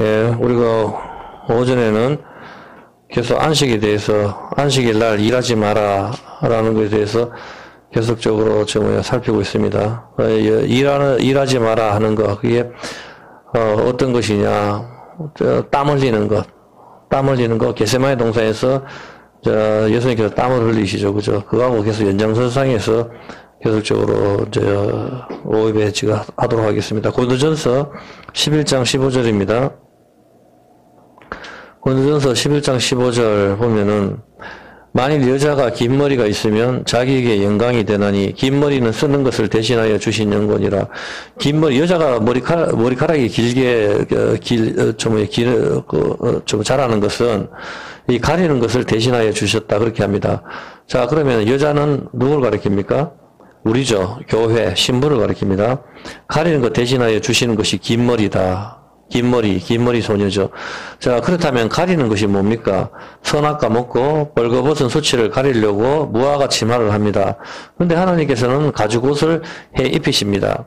예, 우리가 오전에는 계속 안식에 대해서, 안식일 날 일하지 마라, 라는 것에 대해서 계속적으로 살피고 있습니다. 일하지 마라 하는 것, 그게, 어떤 것이냐, 땀 흘리는 것, 겟세마네 동산에서, 예수님께서 땀을 흘리시죠. 그죠? 그거하고 계속 연장선상에서 계속적으로, 오입에 제가 하도록 하겠습니다. 고린도전서 11장 15절입니다. 고린도전서 11장 15절 보면은 만일 여자가 긴 머리가 있으면 자기에게 영광이 되나니 긴 머리는 쓰는 것을 대신하여 주신 영권이라. 긴 머리 여자가 머리카락이 길게 좀 자라는 것은 이 가리는 것을 대신하여 주셨다 그렇게 합니다. 자, 그러면 여자는 누굴 가리킵니까? 우리죠. 교회 신부를 가리킵니다. 가리는 것 대신하여 주시는 것이 긴 머리다. 긴 머리 소녀죠. 자, 그렇다면 가리는 것이 뭡니까? 선악과 먹고 벌거벗은 수치를 가리려고 무화과 치마를 합니다. 그런데 하나님께서는 가죽옷을 해 입히십니다.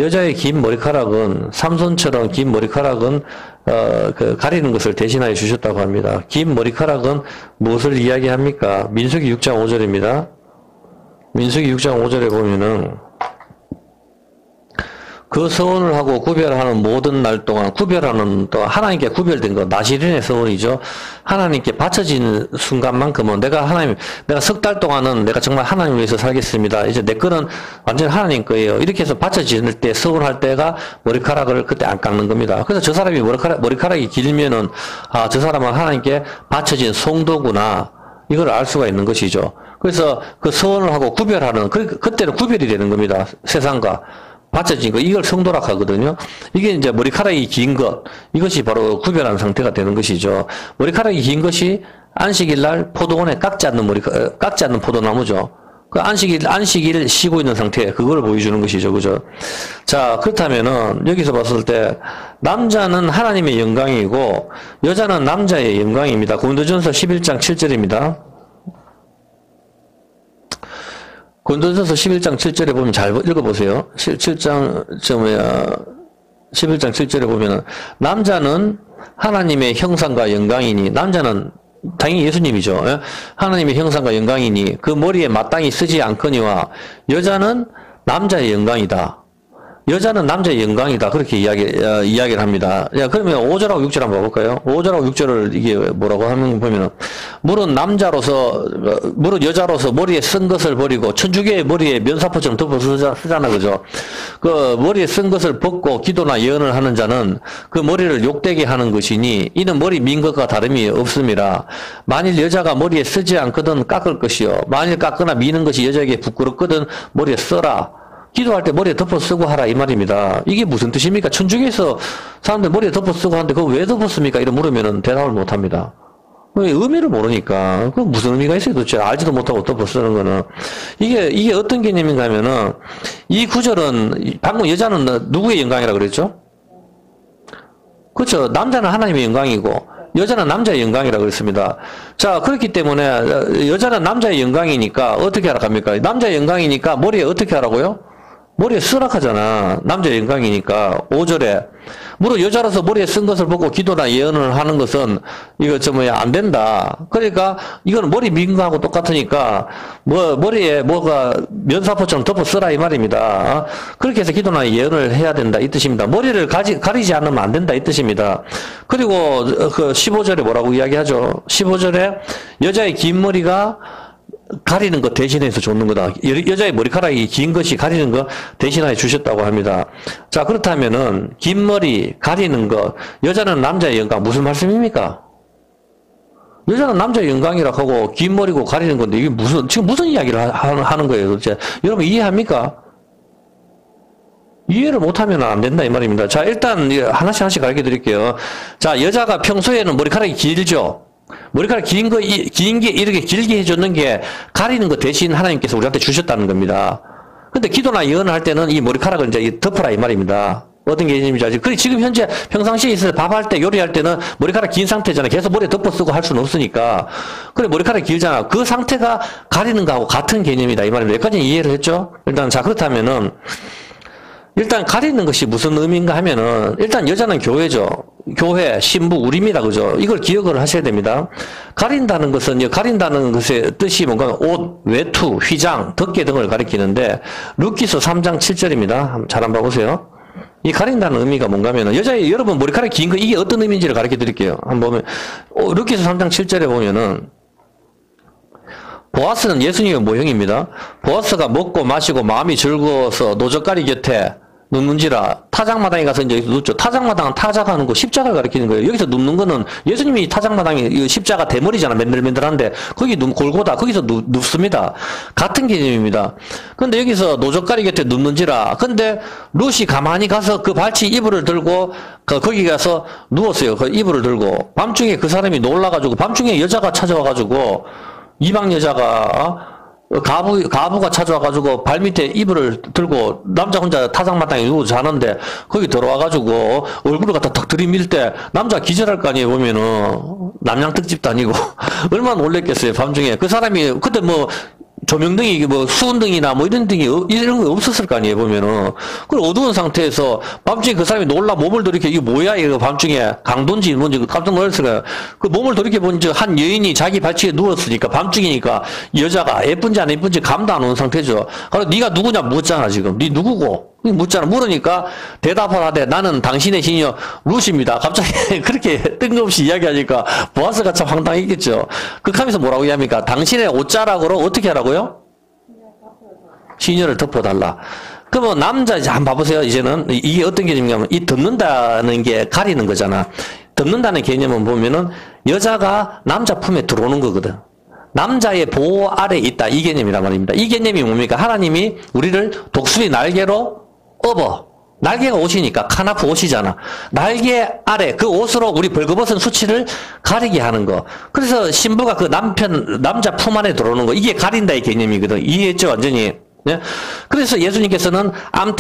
여자의 긴 머리카락은, 삼손처럼 긴 머리카락은, 가리는 것을 대신하여 주셨다고 합니다. 긴 머리카락은 무엇을 이야기합니까? 민수기 6장 5절입니다. 민수기 6장 5절에 보면은, 그 서원을 하고 구별하는 모든 날 동안 구별하는 또 하나님께 구별된 거 나시린의 서원이죠. 하나님께 바쳐진 순간만큼은 내가 석 달 동안은 내가 정말 하나님 위해서 살겠습니다. 이제 내 거는 완전 하나님 거예요. 이렇게 해서 바쳐질 때 서원할 때가 머리카락을 그때 안 깎는 겁니다. 그래서 저 사람이 머리카락이 길면은 저 사람은 하나님께 바쳐진 성도구나. 이걸 알 수가 있는 것이죠. 그래서 그 서원을 하고 구별하는 그때는 구별이 되는 겁니다. 세상과 받쳐진 거, 이걸 성도라 하거든요. 이게 이제 머리카락이 긴 것, 이것이 바로 구별한 상태가 되는 것이죠. 머리카락이 긴 것이 안식일 날 포도원에 깎지 않는 포도나무죠. 그 안식일 쉬고 있는 상태, 그걸 보여주는 것이죠. 그죠? 자, 그렇다면은, 여기서 봤을 때, 남자는 하나님의 영광이고, 여자는 남자의 영광입니다. 고린도전서 11장 7절입니다. 고린도전서 11장 7절에 보면 잘 읽어보세요. 11장 7절에 보면은, 남자는 하나님의 형상과 영광이니, 남자는 당연히 예수님이죠. 하나님의 형상과 영광이니, 그 머리에 마땅히 쓰지 않거니와, 여자는 남자의 영광이다. 여자는 남자의 영광이다. 그렇게 이야기를 합니다. 야, 그러면 5절하고 6절 한번 봐볼까요? 5절하고 6절을 이게 뭐라고 하면 보면은, 물은 여자로서 머리에 쓴 것을 버리고, 천주교의 머리에 면사포처럼 덮어 쓰잖아, 그죠? 그 머리에 쓴 것을 벗고 기도나 예언을 하는 자는 그 머리를 욕되게 하는 것이니, 이는 머리 민 것과 다름이 없습니다. 만일 여자가 머리에 쓰지 않거든 깎을 것이요. 만일 깎거나 미는 것이 여자에게 부끄럽거든 머리에 써라. 기도할 때 머리에 덮어 쓰고 하라 이 말입니다. 이게 무슨 뜻입니까? 천주교에서 사람들 머리에 덮어 쓰고 하는데 그거 왜 덮어 씁니까? 이런 물으면은 대답을 못 합니다. 의미를 모르니까. 그 무슨 의미가 있어요 도대체? 알지도 못하고 덮어 쓰는 거는. 이게 어떤 개념인가 하면은 이 구절은 방금 여자는 누구의 영광이라고 그랬죠? 그렇죠. 남자는 하나님의 영광이고 여자는 남자의 영광이라고 그랬습니다. 자, 그렇기 때문에 여자는 남자의 영광이니까 어떻게 하라고 합니까? 남자의 영광이니까 머리에 어떻게 하라고요? 머리에 쓰라하잖아. 남자의 영광이니까. 5절에. 무릇 여자로서 머리에 쓴 것을 보고 기도나 예언을 하는 것은 이거 안 된다. 그러니까 이거는 머리 민 거하고 똑같으니까 머리에 뭐가 면사포처럼 덮어 쓰라 이 말입니다. 그렇게 해서 기도나 예언을 해야 된다 이 뜻입니다. 머리를 가리지 않으면 안 된다 이 뜻입니다. 그리고 그 15절에 뭐라고 이야기하죠? 15절에 여자의 긴 머리가 가리는 것 대신해서 줬는 거다. 여자의 머리카락이 긴 것이 가리는 것 대신하여 주셨다고 합니다. 자, 그렇다면은 긴 머리 가리는 것, 여자는 남자의 영광 무슨 말씀입니까? 여자는 남자의 영광이라고 하고 긴 머리고 가리는 건데 이게 지금 무슨 이야기를 하는 거예요 도대체? 여러분 이해합니까? 이해를 못하면 안 된다 이 말입니다. 자, 일단 하나씩 가르쳐 드릴게요. 자, 여자가 평소에는 머리카락이 길죠? 머리카락 긴 게 이렇게 길게 해줬는 게 가리는 거 대신 하나님께서 우리한테 주셨다는 겁니다. 근데 기도나 예언을 할 때는 이 머리카락을 이제 덮어라 이 말입니다. 어떤 개념이죠? 지금 현재 평상시에 있어서 밥할 때 요리할 때는 머리카락 긴 상태잖아요. 계속 머리에 덮어 쓰고 할 수는 없으니까. 그래, 머리카락이 길잖아. 그 상태가 가리는 거하고 같은 개념이다 이 말입니다. 여기까지 이해를 했죠? 일단, 자, 그렇다면은, 일단 가리는 것이 무슨 의미인가 하면은, 일단 여자는 교회죠. 교회, 신부, 우리입니다. 그죠? 이걸 기억을 하셔야 됩니다. 가린다는 것은, 가린다는 것의 뜻이 뭔가 옷, 외투, 휘장, 덮개 등을 가리키는데, 루키서 3장 7절입니다. 잘 한번 봐보세요. 이 가린다는 의미가 뭔가 하면은, 여러분 머리카락 긴 거 이게 어떤 의미인지를 가르쳐 드릴게요. 한번 보면, 루키서 3장 7절에 보면은, 보아스는 예수님의 모형입니다. 보아스가 먹고 마시고 마음이 즐거워서 노젓가리 곁에 눕는지라 타작마당에 가서 이제 눕죠. 타작마당은 타작하는 거 십자가를 가리키는 거예요. 여기서 눕는 거는 예수님이 타작마당에 십자가 대머리잖아. 맨들맨들한데 거기 골고다 거기서 눕습니다. 같은 개념입니다. 근데 여기서 노젓가리 곁에 눕는지라. 근데 룻이 가만히 가서 그 발치 이불을 들고 거기 가서 누웠어요. 그 이불을 들고 밤중에 그 사람이 놀라가지고 밤중에 여자가 찾아와가지고 이방 여자가 가부가 찾아와가지고 발밑에 이불을 들고 남자 혼자 타작마당에 누워 자는데 거기 들어와가지고 얼굴을 갖다 탁 들이밀 때 남자 기절할 거 아니에요. 보면은 남양특집도 아니고 얼마나 놀랬겠어요. 밤중에 그 사람이 그때 뭐 조명등이 뭐 수은등이나 뭐 이런 등이 이런 거 없었을 거 아니에요. 보면은 그 어두운 상태에서 밤중에 그 사람이 놀라 몸을 돌이켜 이게 뭐야 이거 밤중에 강도인지 뭔지 깜짝 놀랐을 거예요. 그 몸을 돌이켜 보니 한 여인이 자기 발치에 누웠으니까 밤중이니까 여자가 예쁜지 안 예쁜지 감도 안 오는 상태죠. 그래서 네가 누구냐 묻잖아 지금. 네 누구고? 묻잖아. 물으니까 대답을 하되 나는 당신의 시녀 룻입니다. 갑자기 그렇게 뜬금없이 이야기하니까 보아스가 참 황당했겠죠. 그 하면서 뭐라고 이야기합니까? 당신의 옷자락으로 어떻게 하라고요? 시녀를 덮어달라. 그러면 남자 이제 한번 봐보세요. 이제는 이게 어떤 개념이냐면 이 덮는다는 게 가리는 거잖아. 덮는다는 개념은 보면은 여자가 남자 품에 들어오는 거거든. 남자의 보호 아래 있다. 이 개념이란 말입니다. 이 개념이 뭡니까? 하나님이 우리를 독수리 날개로 업어. 날개가 옷이니까 카나프 옷이잖아. 날개 아래 그 옷으로 우리 벌거벗은 수치를 가리게 하는 거. 그래서 신부가 그 남자 품 안에 들어오는 거. 이게 가린다의 개념이거든. 이해했죠? 완전히. 네? 그래서 예수님께서는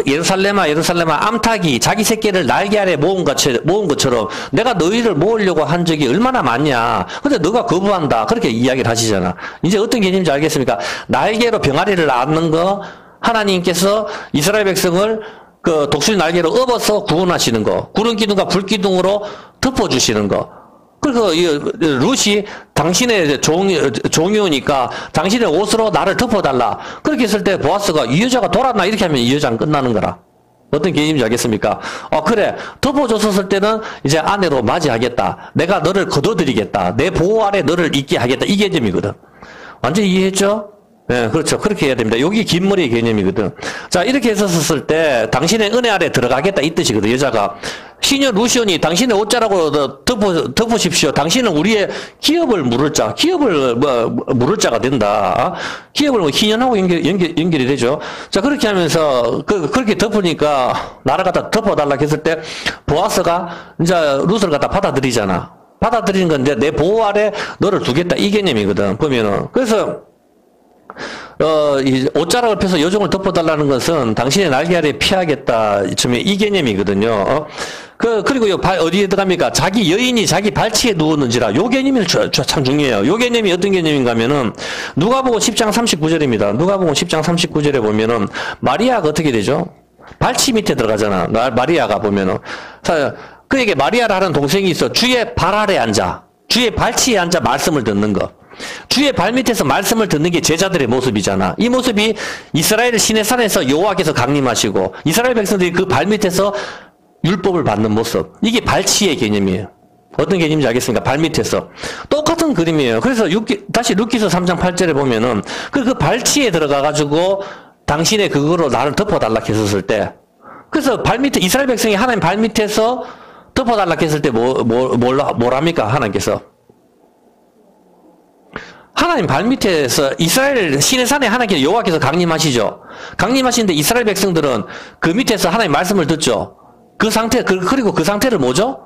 예루살렘아 암탉이 자기 새끼를 날개 아래 모은 것처럼 내가 너희를 모으려고 한 적이 얼마나 많냐. 근데 너가 거부한다. 그렇게 이야기를 하시잖아. 이제 어떤 개념인지 알겠습니까? 날개로 병아리를 낳는 거 하나님께서 이스라엘 백성을 그 독수리 날개로 업어서 구원하시는 거. 구름 기둥과 불 기둥으로 덮어주시는 거. 그래서 룻이 당신의 종이오니까 당신의 옷으로 나를 덮어달라. 그렇게 했을 때 보아스가 이 여자가 돌았나 이렇게 하면 이 여자는 끝나는 거라. 어떤 개념인지 알겠습니까? 그래. 덮어줬었을 때는 이제 아내로 맞이하겠다. 내가 너를 거둬들이겠다. 내 보호 아래 너를 있게 하겠다. 이 개념이거든. 완전히 이해했죠? 네, 그렇죠. 그렇게 해야 됩니다. 여기 긴 머리의 개념이거든. 자, 이렇게 했었을 때, 당신의 은혜 아래 들어가겠다. 이 뜻이거든, 여자가. 시녀 루시온이 당신의 옷자락으로 덮으십시오. 당신은 우리의 기업을 물을 자, 기업을 물을 자가 된다. 기업을 희년하고 연결이 되죠. 자, 그렇게 하면서, 그렇게 덮으니까, 나를 갖다 덮어달라 했을 때, 보아스가 이제 룻을 갖다 받아들이잖아. 받아들이는 건데, 내 보호 아래 너를 두겠다. 이 개념이거든, 보면은. 그래서, 이 옷자락을 펴서 여종을 덮어달라는 것은 당신의 날개 아래 피하겠다. 이 개념이거든요. 그리고 어디에 들어갑니까? 자기 여인이 자기 발치에 누웠는지라. 요 개념이 참 중요해요. 요 개념이 어떤 개념인가 하면은, 누가복음 10장 39절입니다. 누가복음 10장 39절에 보면은, 마리아가 어떻게 되죠? 발치 밑에 들어가잖아. 마리아가 보면은. 그에게 마리아라는 동생이 있어. 주의 발 아래 앉아. 주의 발치에 앉아 말씀을 듣는 거. 주의 발밑에서 말씀을 듣는 게 제자들의 모습이잖아. 이 모습이 이스라엘 시내산에서 여호와께서 강림하시고 이스라엘 백성들이 그 발밑에서 율법을 받는 모습. 이게 발치의 개념이에요. 어떤 개념인지 알겠습니까? 발밑에서. 똑같은 그림이에요. 그래서 다시 루키서 3장 8절에 보면은 그 발치에 들어가가지고 당신의 그거로 나를 덮어달라 했었을 때, 그래서 발밑에 이스라엘 백성이 하나님 발밑에서 덮어달라 했을 때 뭐랍니까? 하나님께서. 하나님 발밑에서 이스라엘 시내산에 하나님께서 여호와께서 강림하시죠. 강림하시는데 이스라엘 백성들은 그 밑에서 하나님 말씀을 듣죠. 그 상태, 그리고 그 상태를 뭐죠?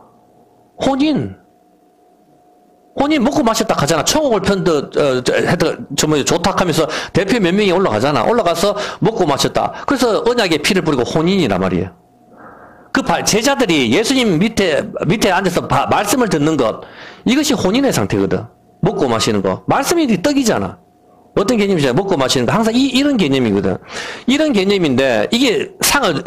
혼인 먹고 마셨다 하잖아. 청옥을 편듯, 조탁하면서 대표 몇 명이 올라가잖아. 올라가서 먹고 마셨다. 그래서 언약의 피를 뿌리고 혼인이란 말이에요. 제자들이 예수님 밑에 앉아서 말씀을 듣는 것, 이것이 혼인의 상태거든. 먹고 마시는 거. 말씀이 떡이잖아. 어떤 개념이죠? 먹고 마시는 거. 항상 이런 개념이거든. 이런 개념인데, 이게 상을,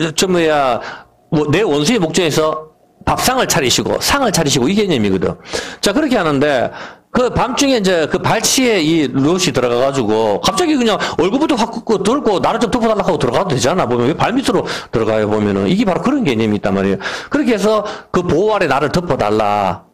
내 원수의 목적에서 밥상을 차리시고, 상을 차리시고, 이 개념이거든. 자, 그렇게 하는데, 그 밤중에 이제 그 발치에 이 롯이 들어가가지고, 갑자기 그냥 얼굴부터 확 들고, 나를 좀 덮어달라고 하고 들어가도 되잖아. 보면, 왜 발밑으로 들어가요, 보면은. 이게 바로 그런 개념이 있단 말이에요. 그렇게 해서 그 보호 아래 나를 덮어달라.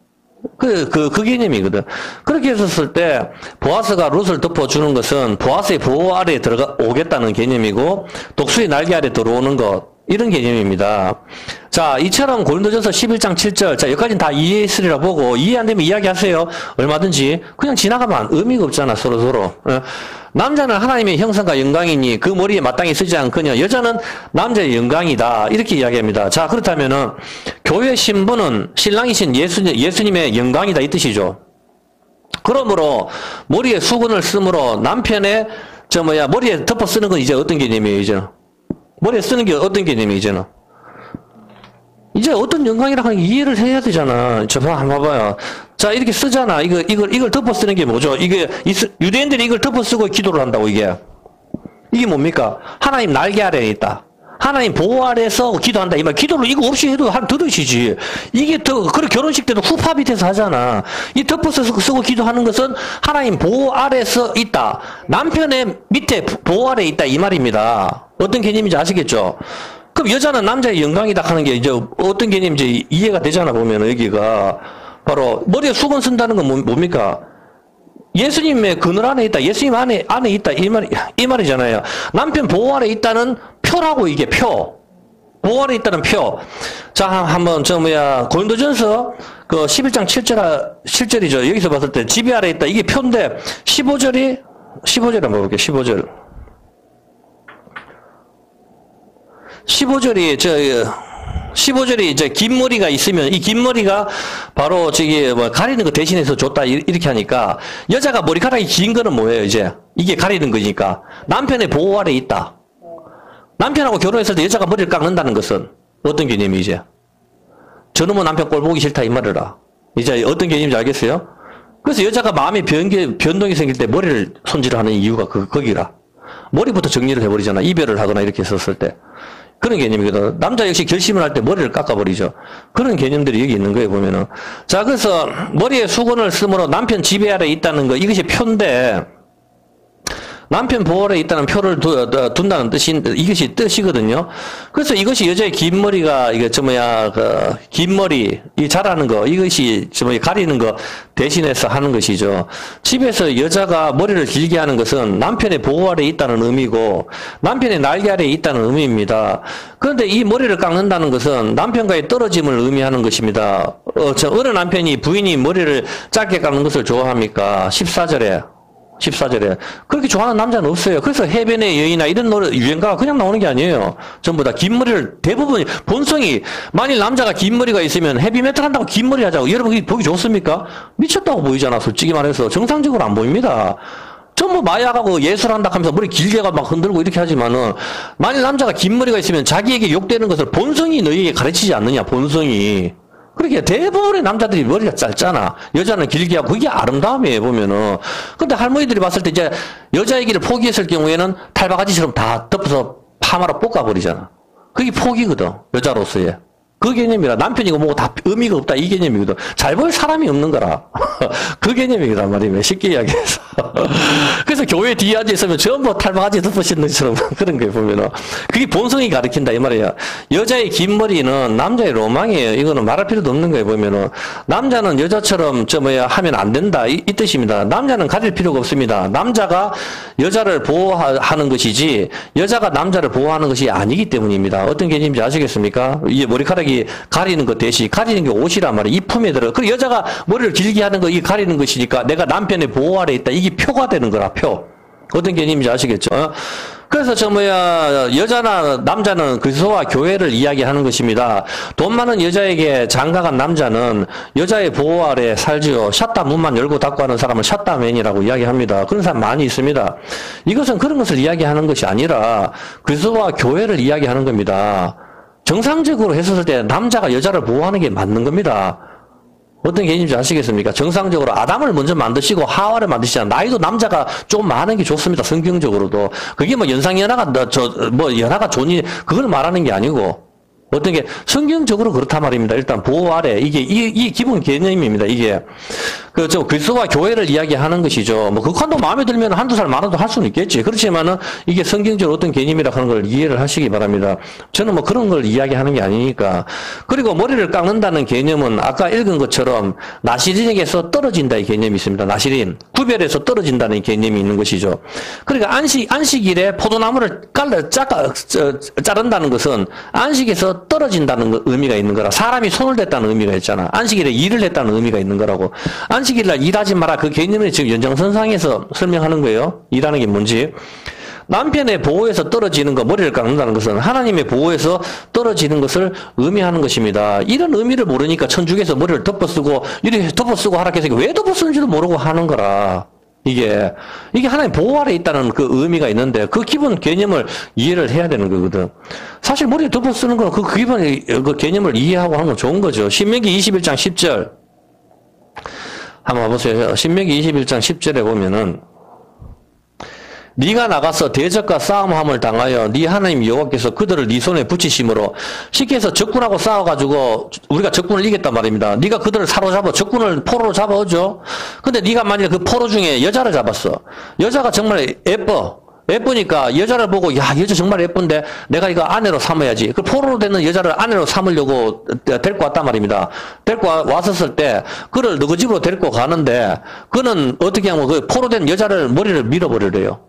그 개념이거든. 그렇게 했었을 때, 보아스가 롯을 덮어주는 것은 보아스의 보호 아래에 오겠다는 개념이고, 독수의 날개 아래 들어오는 것, 이런 개념입니다. 자, 이처럼 고린도전서 11장 7절. 자, 여기까지는 다 이해했으리라 보고, 이해 안 되면 이야기하세요. 얼마든지. 그냥 지나가면 의미가 없잖아, 서로서로. 남자는 하나님의 형상과 영광이니 그 머리에 마땅히 쓰지 않거냐. 여자는 남자의 영광이다. 이렇게 이야기합니다. 자, 그렇다면은, 교회 신부는 신랑이신 예수님의 영광이다. 이 뜻이죠. 그러므로, 머리에 수건을 쓰므로 남편의, 머리에 덮어 쓰는 건 이제 어떤 개념이에요, 이제? 머리에 쓰는 게 어떤 개념이에요, 이제는? 이제 어떤 영광이라고 하는 게 이해를 해야 되잖아. 한번 봐봐요. 자, 이렇게 쓰잖아. 이걸 덮어 쓰는 게 뭐죠? 유대인들이 이걸 덮어 쓰고 기도를 한다고, 이게. 이게 뭡니까? 하나님 날개 아래에 있다. 하나님 보호 아래에서 기도한다. 이 말. 기도를 이거 없이 해도 들으시지. 이게 그래, 결혼식 때도 후파 밑에서 하잖아. 이 덮어 쓰고 기도하는 것은 하나님 보호 아래에서 있다. 남편의 밑에 보호 아래에 있다. 이 말입니다. 어떤 개념인지 아시겠죠? 그럼 여자는 남자의 영광이다 하는 게 이제 어떤 개념인지 이해가 되잖아, 보면 여기가. 바로, 머리에 수건 쓴다는 건 뭡니까? 예수님의 그늘 안에 있다. 예수님 안에 있다. 이 말이잖아요. 남편 보호 아래 있다는 표라고, 이게 표. 보호 아래 있다는 표. 자, 한번, 고린도전서, 11장 7절이죠. 여기서 봤을 때, 지배 아래 있다. 이게 표인데, 15절이 한번 볼게요. 15절. 15절이 이제 긴 머리가 있으면 이 긴 머리가 바로 가리는 거 대신해서 줬다 이렇게 하니까 여자가 머리카락이 긴 거는 뭐예요, 이제? 이게 가리는 거니까. 남편의 보호 아래 있다. 남편하고 결혼했을 때 여자가 머리를 깎는다는 것은 어떤 개념이 이제? 저놈은 남편 꼴 보기 싫다 이 말이라. 이제 어떤 개념인지 알겠어요? 그래서 여자가 마음의 변동이 생길 때 머리를 손질을 하는 이유가 거기라. 머리부터 정리를 해버리잖아. 이별을 하거나 이렇게 했었을 때. 그런 개념이거든. 남자 역시 결심을 할 때 머리를 깎아버리죠. 그런 개념들이 여기 있는 거예요, 보면은. 자, 그래서 머리에 수건을 쓰므로 남편 지배 아래 있다는 거, 이것이 표인데, 남편 보호 아래 있다는 표를 둔다는 이것이 뜻이거든요. 그래서 이것이 여자의 긴 머리가, 긴 머리, 자라는 거, 이것이 가리는 거 대신해서 하는 것이죠. 집에서 여자가 머리를 길게 하는 것은 남편의 보호 아래 있다는 의미고, 남편의 날개 아래 있다는 의미입니다. 그런데 이 머리를 깎는다는 것은 남편과의 떨어짐을 의미하는 것입니다. 어느 남편이 부인이 머리를 짧게 깎는 것을 좋아합니까? 14절에. 그렇게 좋아하는 남자는 없어요. 그래서 해변의 여인이나 이런 노래, 유행가가 그냥 나오는 게 아니에요. 전부 다 긴 머리를, 대부분, 본성이, 만일 남자가 긴 머리가 있으면 헤비메탈 한다고 긴 머리 하자고. 여러분, 그게 보기 좋습니까? 미쳤다고 보이잖아, 솔직히 말해서. 정상적으로 안 보입니다. 전부 마약하고 예술한다 하면서 머리 길게 막 흔들고 이렇게 하지만은, 만일 남자가 긴 머리가 있으면 자기에게 욕되는 것을 본성이 너희에게 가르치지 않느냐, 본성이. 그렇게 대부분의 남자들이 머리가 짧잖아. 여자는 길게 하고 그게 아름다움이에요, 보면은. 근데 할머니들이 봤을 때 이제 여자 얘기를 포기했을 경우에는 탈바가지처럼 다 덮어서 파마로 볶아버리잖아. 그게 포기거든, 여자로서의. 그 개념이라. 남편이고 뭐고 다 의미가 없다, 이 개념이거든. 잘 볼 사람이 없는 거라. 그 개념이란 말이에요, 쉽게 이야기해서. 그래서 교회 뒤에 앉아있으면 전부 탈바가지 덮으시는 것처럼 그런 거 보면은. 그게 본성이 가르친다, 이 말이야. 여자의 긴 머리는 남자의 로망이에요. 이거는 말할 필요도 없는 거예요, 보면은. 남자는 여자처럼 하면 안 된다, 이 뜻입니다. 남자는 가릴 필요가 없습니다. 남자가 여자를 보호하는 것이지, 여자가 남자를 보호하는 것이 아니기 때문입니다. 어떤 개념인지 아시겠습니까? 이게 머리카락이 가리는 것 대신, 가리는 게 옷이란 말이에요. 이 품에 들어. 그리고 여자가 머리를 길게 하는 거, 이게 가리는 것이니까 내가 남편의 보호 아래 있다. 이게 표가 되는 거라, 표. 어떤 개념인지 아시겠죠? 그래서 여자나 남자는 그리스도와 교회를 이야기하는 것입니다. 돈 많은 여자에게 장가간 남자는 여자의 보호 아래 살지요. 샷다 문만 열고 닫고 하는 사람은 샷다맨이라고 이야기합니다. 그런 사람 많이 있습니다. 이것은 그런 것을 이야기하는 것이 아니라 그리스도와 교회를 이야기하는 겁니다. 정상적으로 했었을 때 남자가 여자를 보호하는 게 맞는 겁니다. 어떤 개념인지 아시겠습니까? 정상적으로 아담을 먼저 만드시고 하와를 만드시잖아요. 나이도 남자가 좀 많은 게 좋습니다. 성경적으로도. 그게 뭐 연상연하가, 연하가 좋니, 그걸 말하는 게 아니고, 어떤 게 성경적으로 그렇단 말입니다. 일단 보호 아래 이게 기본 개념입니다. 이게 그리스도와 교회를 이야기하는 것이죠. 뭐 극한도 마음에 들면 한두 살 많아도 할 수는 있겠지. 그렇지만은 이게 성경적으로 어떤 개념이라 하는 걸 이해를 하시기 바랍니다. 저는 뭐 그런 걸 이야기하는 게 아니니까. 그리고 머리를 깎는다는 개념은 아까 읽은 것처럼 나시린에게서 떨어진다의 개념이 있습니다. 나시린 구별해서 떨어진다는 개념이 있는 것이죠. 그러니까 안식일에 포도나무를 자른다는 것은 안식에서 떨어진다는 의미가 있는 거라. 사람이 손을 댔다는 의미가 있잖아. 안식일에 일을 했다는 의미가 있는 거라고. 안식일날 일하지 마라. 그 개념을 지금 연장선상에서 설명하는 거예요. 일하는 게 뭔지. 남편의 보호에서 떨어지는 거, 머리를 깎는다는 것은 하나님의 보호에서 떨어지는 것을 의미하는 것입니다. 이런 의미를 모르니까 천주교에서 머리를 덮어쓰고 이렇게 덮어쓰고 하라 해서 왜 덮어쓰는지도 모르고 하는 거라. 이게 하나님 보호 아래 있다는 그 의미가 있는데 그 기본 개념을 이해를 해야 되는 거거든. 사실 머리에 덮어 쓰는 건 그 기본 그 개념을 이해하고 하는 건 좋은 거죠. 신명기 21장 10절 한번 봐보세요. 신명기 21장 10절에 보면은 네가 나가서 대적과 싸움함을 당하여 네 하나님 여호와께서 그들을 네 손에 붙이심으로 쉽게 해서 적군하고 싸워가지고 우리가 적군을 이겼단 말입니다. 네가 그들을 사로잡아 적군을 포로로 잡아오죠. 근데 네가 만약에 그 포로 중에 여자를 잡았어. 여자가 정말 예쁘니까 여자를 보고 야 여자 정말 예쁜데 내가 이거 아내로 삼아야지. 그 포로로 되는 여자를 아내로 삼으려고 데리고 왔단 말입니다. 데리고 왔었을 때 그를 너희 집으로 데리고 가는데 그는 어떻게 하면 그 포로 된 여자를 머리를 밀어버리래요.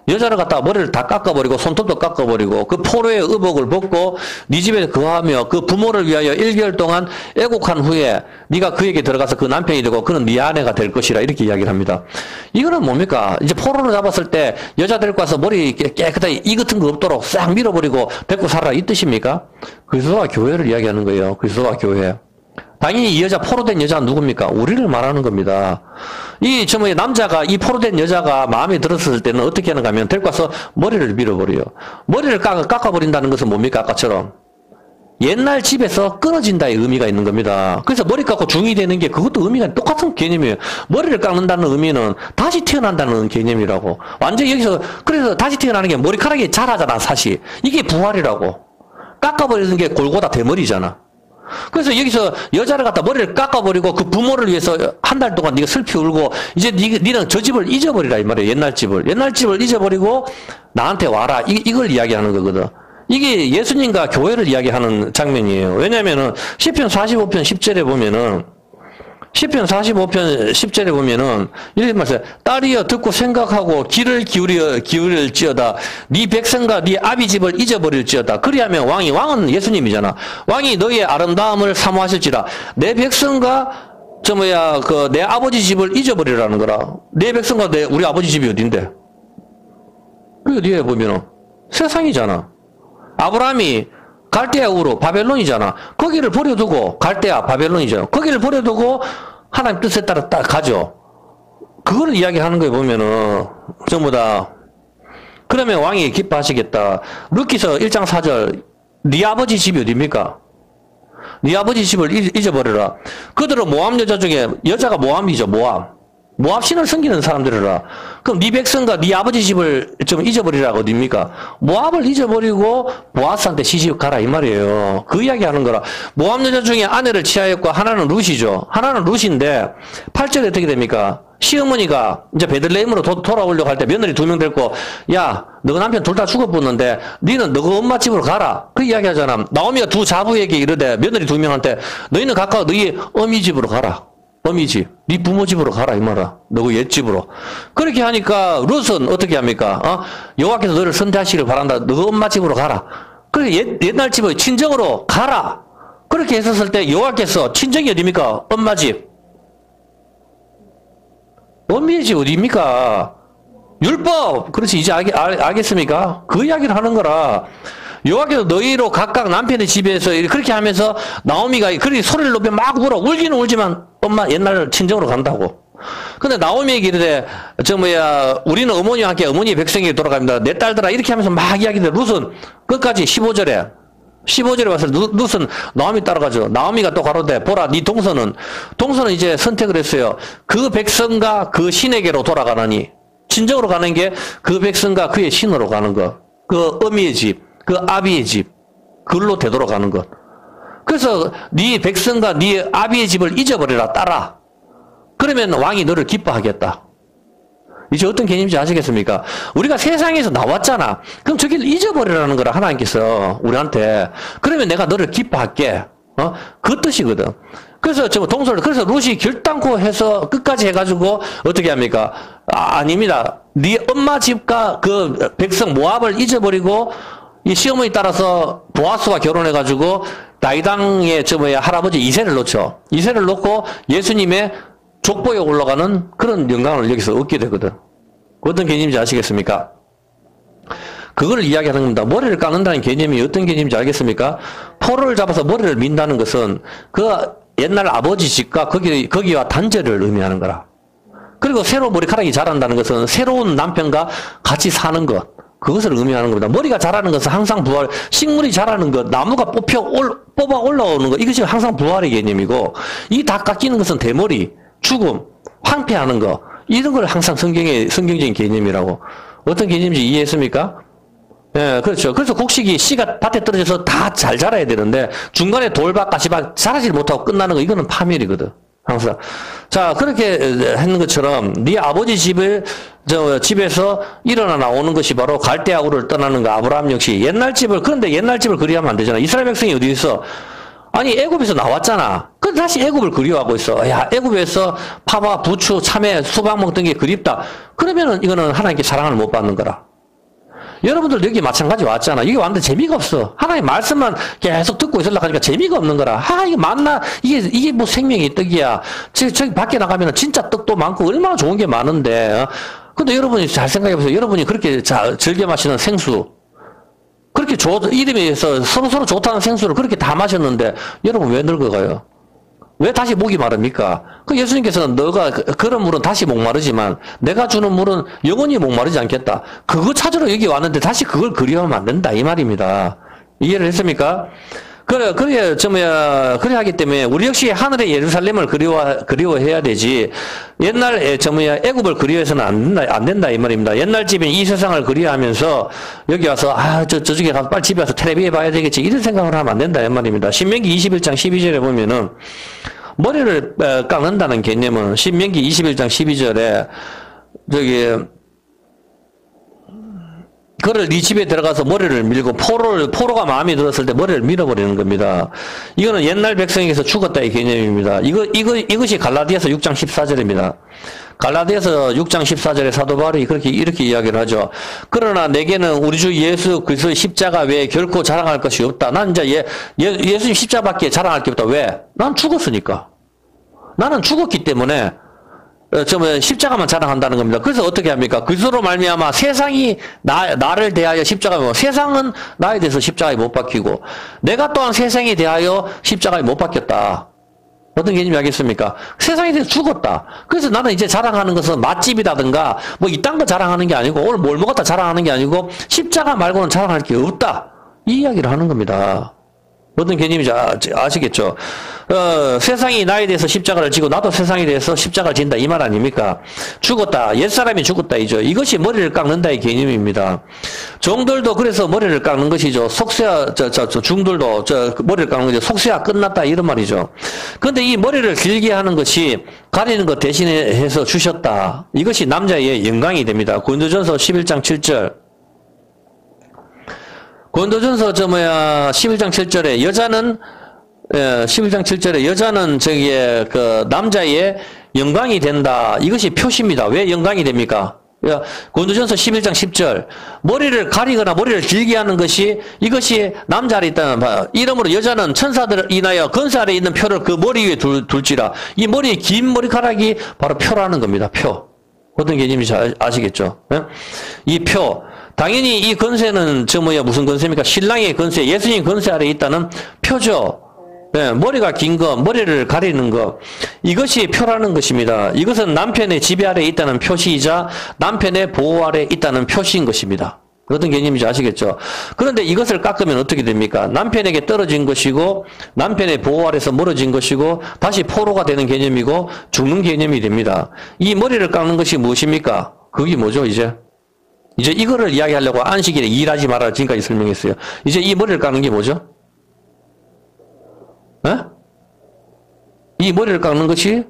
여자를 갖다가 머리를 다 깎아버리고 손톱도 깎아버리고 그 포로의 의복을 벗고 네 집에 거하며 그 부모를 위하여 1개월 동안 애국한 후에 네가 그에게 들어가서 그 남편이 되고 그는 네 아내가 될 것이라 이렇게 이야기를 합니다. 이거는 뭡니까? 이제 포로를 잡았을 때 여자 데리고 와서 머리 깨끗하게 이 같은 거 없도록 싹 밀어버리고 데리고 살아라 이 뜻입니까? 그리스도와 교회를 이야기하는 거예요. 그리스도와 교회. 당연히 이 여자 포로된 여자는 누굽니까? 우리를 말하는 겁니다. 남자가 이 포로된 여자가 마음에 들었을 때는 어떻게 하는가 하면 데리고 와서 머리를 밀어버려요. 머리를 깎아버린다는 것은 뭡니까? 아까처럼 옛날 집에서 끊어진다의 의미가 있는 겁니다. 그래서 머리 깎고 중이 되는 게 그것도 의미가 똑같은 개념이에요. 머리를 깎는다는 의미는 다시 태어난다는 개념이라고. 완전히 여기서 그래서 다시 태어나는 게 머리카락이 자라잖아 사실. 이게 부활이라고. 깎아버리는 게 골고다 대머리잖아. 그래서 여기서 여자를 갖다 머리를 깎아버리고 그 부모를 위해서 한 달 동안 네가 슬피 울고 이제 니는 저 집을 잊어버리라 이 말이에요. 옛날 집을 잊어버리고 나한테 와라. 이걸 이야기하는 거거든. 이게 예수님과 교회를 이야기하는 장면이에요. 왜냐면은 시편 45편 10절에 보면은 시편 45편 10절에 보면은 이렇게 말해요. 딸이여 듣고 생각하고 귀를 기울일지어다. 네 백성과 네 아비 집을 잊어버릴지어다. 그리하면 왕은 예수님이잖아. 왕이 너희의 아름다움을 사모하실지라. 내 백성과 내 아버지 집을 잊어버리라는 거라. 내 백성과 우리 아버지 집이 어딘데? 그리고 뒤에 보면은 세상이잖아. 아브라함이 갈대아 우르 바벨론이잖아. 거기를 버려두고 갈대아 바벨론이잖아. 거기를 버려두고 하나님 뜻에 따라 딱 가죠. 그걸 이야기하는 거에 보면은 전부 다 그러면 왕이 기뻐하시겠다. 룻기서 1장 4절 네 아버지 집이 어디입니까? 네 아버지 집을 잊어버려라. 그들은 모압 여자 중에 여자가 모압이죠. 모압 신을 섬기는 사람들이라. 그럼 네 백성과 네 아버지 집을 좀 잊어버리라가 어딥니까? 모압을 잊어버리고 보아스한테 시집 가라 이 말이에요. 그 이야기 하는 거라. 모압 여자 중에 아내를 취하였고 하나는 룻이죠. 하나는 룻인데 8절에 어떻게 됩니까? 시어머니가 이제 베들레헴으로 돌아오려고 할 때 며느리 2명 데리고 야 너 남편 둘 다 죽어버렸는데 니는 너 엄마 집으로 가라. 그 이야기 하잖아. 나오미가 두 자부에게 이르되 며느리 2명한테 너희는 각각 너희 어미 집으로 가라. 어미 집, 네 부모 집으로 가라 이 말아. 너그 옛 집으로. 그렇게 하니까 룻은 어떻게 합니까? 여호와께서 너를 선대하시기를 바란다. 너 엄마 집으로 가라. 그렇게 옛날 집의 친정으로 가라. 그렇게 했었을 때 여호와께서 친정이 어디입니까? 엄마 집. 어미의 집 어디입니까? 율법. 그렇지 이제 알겠습니까? 그 이야기를 하는 거라. 여호와께서 너희로 각각 남편의 집에서 그렇게 하면서 나오미가 그렇게 소리를 높여 막 울어. 울기는 울지만 엄마 옛날 친정으로 간다고. 근데 나오미에게 이르되 우리는 어머니와 함께 어머니의 백성에게 돌아갑니다. 내 딸들아 이렇게 하면서 막 이야기들 룻은 끝까지 15절에 15절에 와서 룻은 나오미 따라가죠. 나오미가 또 가로되 보라 네 동서는 이제 선택을 했어요. 그 백성과 그 신에게로 돌아가나니 친정으로 가는 게 그 백성과 그의 신으로 가는 것. 그 어미의 집, 그 아비의 집, 그걸로 되돌아가는 것. 그래서 네 백성과 네 아비의 집을 잊어버려라 딸아. 그러면 왕이 너를 기뻐하겠다. 이제 어떤 개념인지 아시겠습니까? 우리가 세상에서 나왔잖아. 그럼 저기를 잊어버리라는 거라 하나님께서 우리한테. 그러면 내가 너를 기뻐할게. 그 뜻이거든. 그래서 그래서 룻이 결단코 해서 끝까지 해가지고 어떻게 합니까? 아닙니다. 네 엄마 집과 그 백성 모압을 잊어버리고 이 시어머니 따라서 보아스와 결혼해가지고 다이당의 할아버지 이세를 놓죠. 이세를 놓고 예수님의 족보에 올라가는 그런 영광을 여기서 얻게 되거든. 어떤 개념인지 아시겠습니까? 그걸 이야기하는 겁니다. 머리를 깎는다는 개념이 어떤 개념인지 알겠습니까? 포를 잡아서 머리를 민다는 것은 그 옛날 아버지 집과 거기와 단절을 의미하는 거라. 그리고 새로 머리카락이 자란다는 것은 새로운 남편과 같이 사는 것. 그것을 의미하는 겁니다. 머리가 자라는 것은 항상 부활, 식물이 자라는 것, 나무가 뽑아 올라오는 것, 이것이 항상 부활의 개념이고, 이 다 깎이는 것은 대머리, 죽음, 황폐하는 거, 이런 걸 항상 성경적인 개념이라고. 어떤 개념인지 이해했습니까? 예, 그렇죠. 그래서 곡식이 씨가 밭에 떨어져서 다 잘 자라야 되는데, 중간에 돌밭, 가시밭 자라지 못하고 끝나는 거, 이거는 파멸이거든. 항상. 자, 그렇게 했는 것처럼, 네 아버지 집에서 일어나 나오는 것이 바로 갈대아 우를 떠나는 거, 아브라함 역시. 그런데 옛날 집을 그리워하면 안 되잖아. 이스라엘 백성이 어디 있어? 아니, 애굽에서 나왔잖아. 근데 다시 애굽을 그리워하고 있어. 야, 애굽에서 파와 부추, 참외, 수박 먹던 게 그립다. 그러면은 이거는 하나님께 사랑을 못 받는 거라. 여러분들 여기 마찬가지 왔잖아. 이게 완전 재미가 없어. 하나님 말씀만 계속 듣고 있으려고 하니까 재미가 없는 거라. 이거 맞나? 이게 뭐 생명의 떡이야. 저기 밖에 나가면 진짜 떡도 많고 얼마나 좋은 게 많은데. 근데 여러분이 잘 생각해보세요. 여러분이 그렇게 즐겨 마시는 생수. 그렇게 이름에서 서로 좋다는 생수를 그렇게 다 마셨는데 여러분 왜 늙어가요? 왜 다시 목이 마릅니까? 그 예수님께서는 너가 그런 물은 다시 목마르지만 내가 주는 물은 영원히 목마르지 않겠다. 그거 찾으러 여기 왔는데 다시 그걸 그리워하면 안 된다 이 말입니다. 이해를 했습니까? 그래 하기 때문에 우리 역시 하늘의 예루살렘을 그리워해야 되지. 옛날 애굽을 그리워해서는 안 된다 이 말입니다. 옛날 집인 이 세상을 그리워하면서 여기 와서 저쪽에 가서 빨리 집에 와서 텔레비에 봐야 되겠지 이런 생각을 하면 안 된다 이 말입니다. 신명기 21장 12절에 보면은 머리를 깎는다는 개념은 신명기 21장 12절에 그를 네 집에 들어가서 머리를 밀고 포로가 마음에 들었을 때 머리를 밀어버리는 겁니다. 이거는 옛날 백성에게서 죽었다의 개념입니다. 이것이 갈라디아서 6장 14절입니다. 갈라디아서 6장 14절에 사도 바울이 이렇게 이야기를 하죠. 그러나 내게는 우리 주 예수 그리스도의 십자가 외에 결코 자랑할 것이 없다. 난 이제 예수님 십자가밖에 자랑할 게 없다. 왜? 난 죽었으니까. 나는 죽었기 때문에 십자가만 자랑한다는 겁니다. 그래서 어떻게 합니까? 그리스도로 말미암아 세상이 나를 대하여 십자가에 세상은 나에 대해서 십자가에 못 박히고 내가 또한 세상에 대하여 십자가에 못 박혔다. 어떤 개념이 알겠습니까? 세상에 대해서 죽었다. 그래서 나는 이제 자랑하는 것은 맛집이라든가 뭐 이딴 거 자랑하는 게 아니고 오늘 뭘 먹었다 자랑하는 게 아니고 십자가 말고는 자랑할 게 없다. 이 이야기를 하는 겁니다. 어떤 개념인지 아시겠죠? 세상이 나에 대해서 십자가를 지고 나도 세상에 대해서 십자가를 진다 이 말 아닙니까? 죽었다. 옛사람이 죽었다 이죠. 이것이 머리를 깎는다의 개념입니다. 종들도 그래서 머리를 깎는 것이죠. 중들도 머리를 깎는 거죠. 속세야 끝났다 이런 말이죠. 그런데 이 머리를 길게 하는 것이 가리는 것 대신해서 주셨다. 이것이 남자의 영광이 됩니다. 고린도전서 11장 7절. 고린도전서 11장 7절에 여자는 11장 7절에 여자는 남자의 영광이 된다. 이것이 표시입니다. 왜 영광이 됩니까? 고린도전서 11장 10절. 머리를 가리거나 머리를 길게 하는 이것이 남자 아래 있다는 바. 이러므로 여자는 천사들 인하여 건사 아래 있는 표를 그 머리 위에 둘지라. 이 머리의 긴 머리카락이 바로 표라는 겁니다. 표. 어떤 개념인지 아시겠죠? 이 표. 당연히 이 건세는 무슨 건세입니까? 신랑의 건세, 예수님 건세 아래 있다는 표죠. 네, 머리가 긴 거, 머리를 가리는 거, 이것이 표라는 것입니다. 이것은 남편의 지배 아래 있다는 표시이자 남편의 보호 아래 있다는 표시인 것입니다. 어떤 개념인지 아시겠죠? 그런데 이것을 깎으면 어떻게 됩니까? 남편에게 떨어진 것이고 남편의 보호 아래서 멀어진 것이고 다시 포로가 되는 개념이고 죽는 개념이 됩니다. 이 머리를 깎는 것이 무엇입니까? 그게 뭐죠 이제 이거를 이야기하려고 안식일에 일하지 마라 지금까지 설명했어요. 이제 이 머리를 깎는 게 뭐죠? 에? 이 머리를 깎는 것이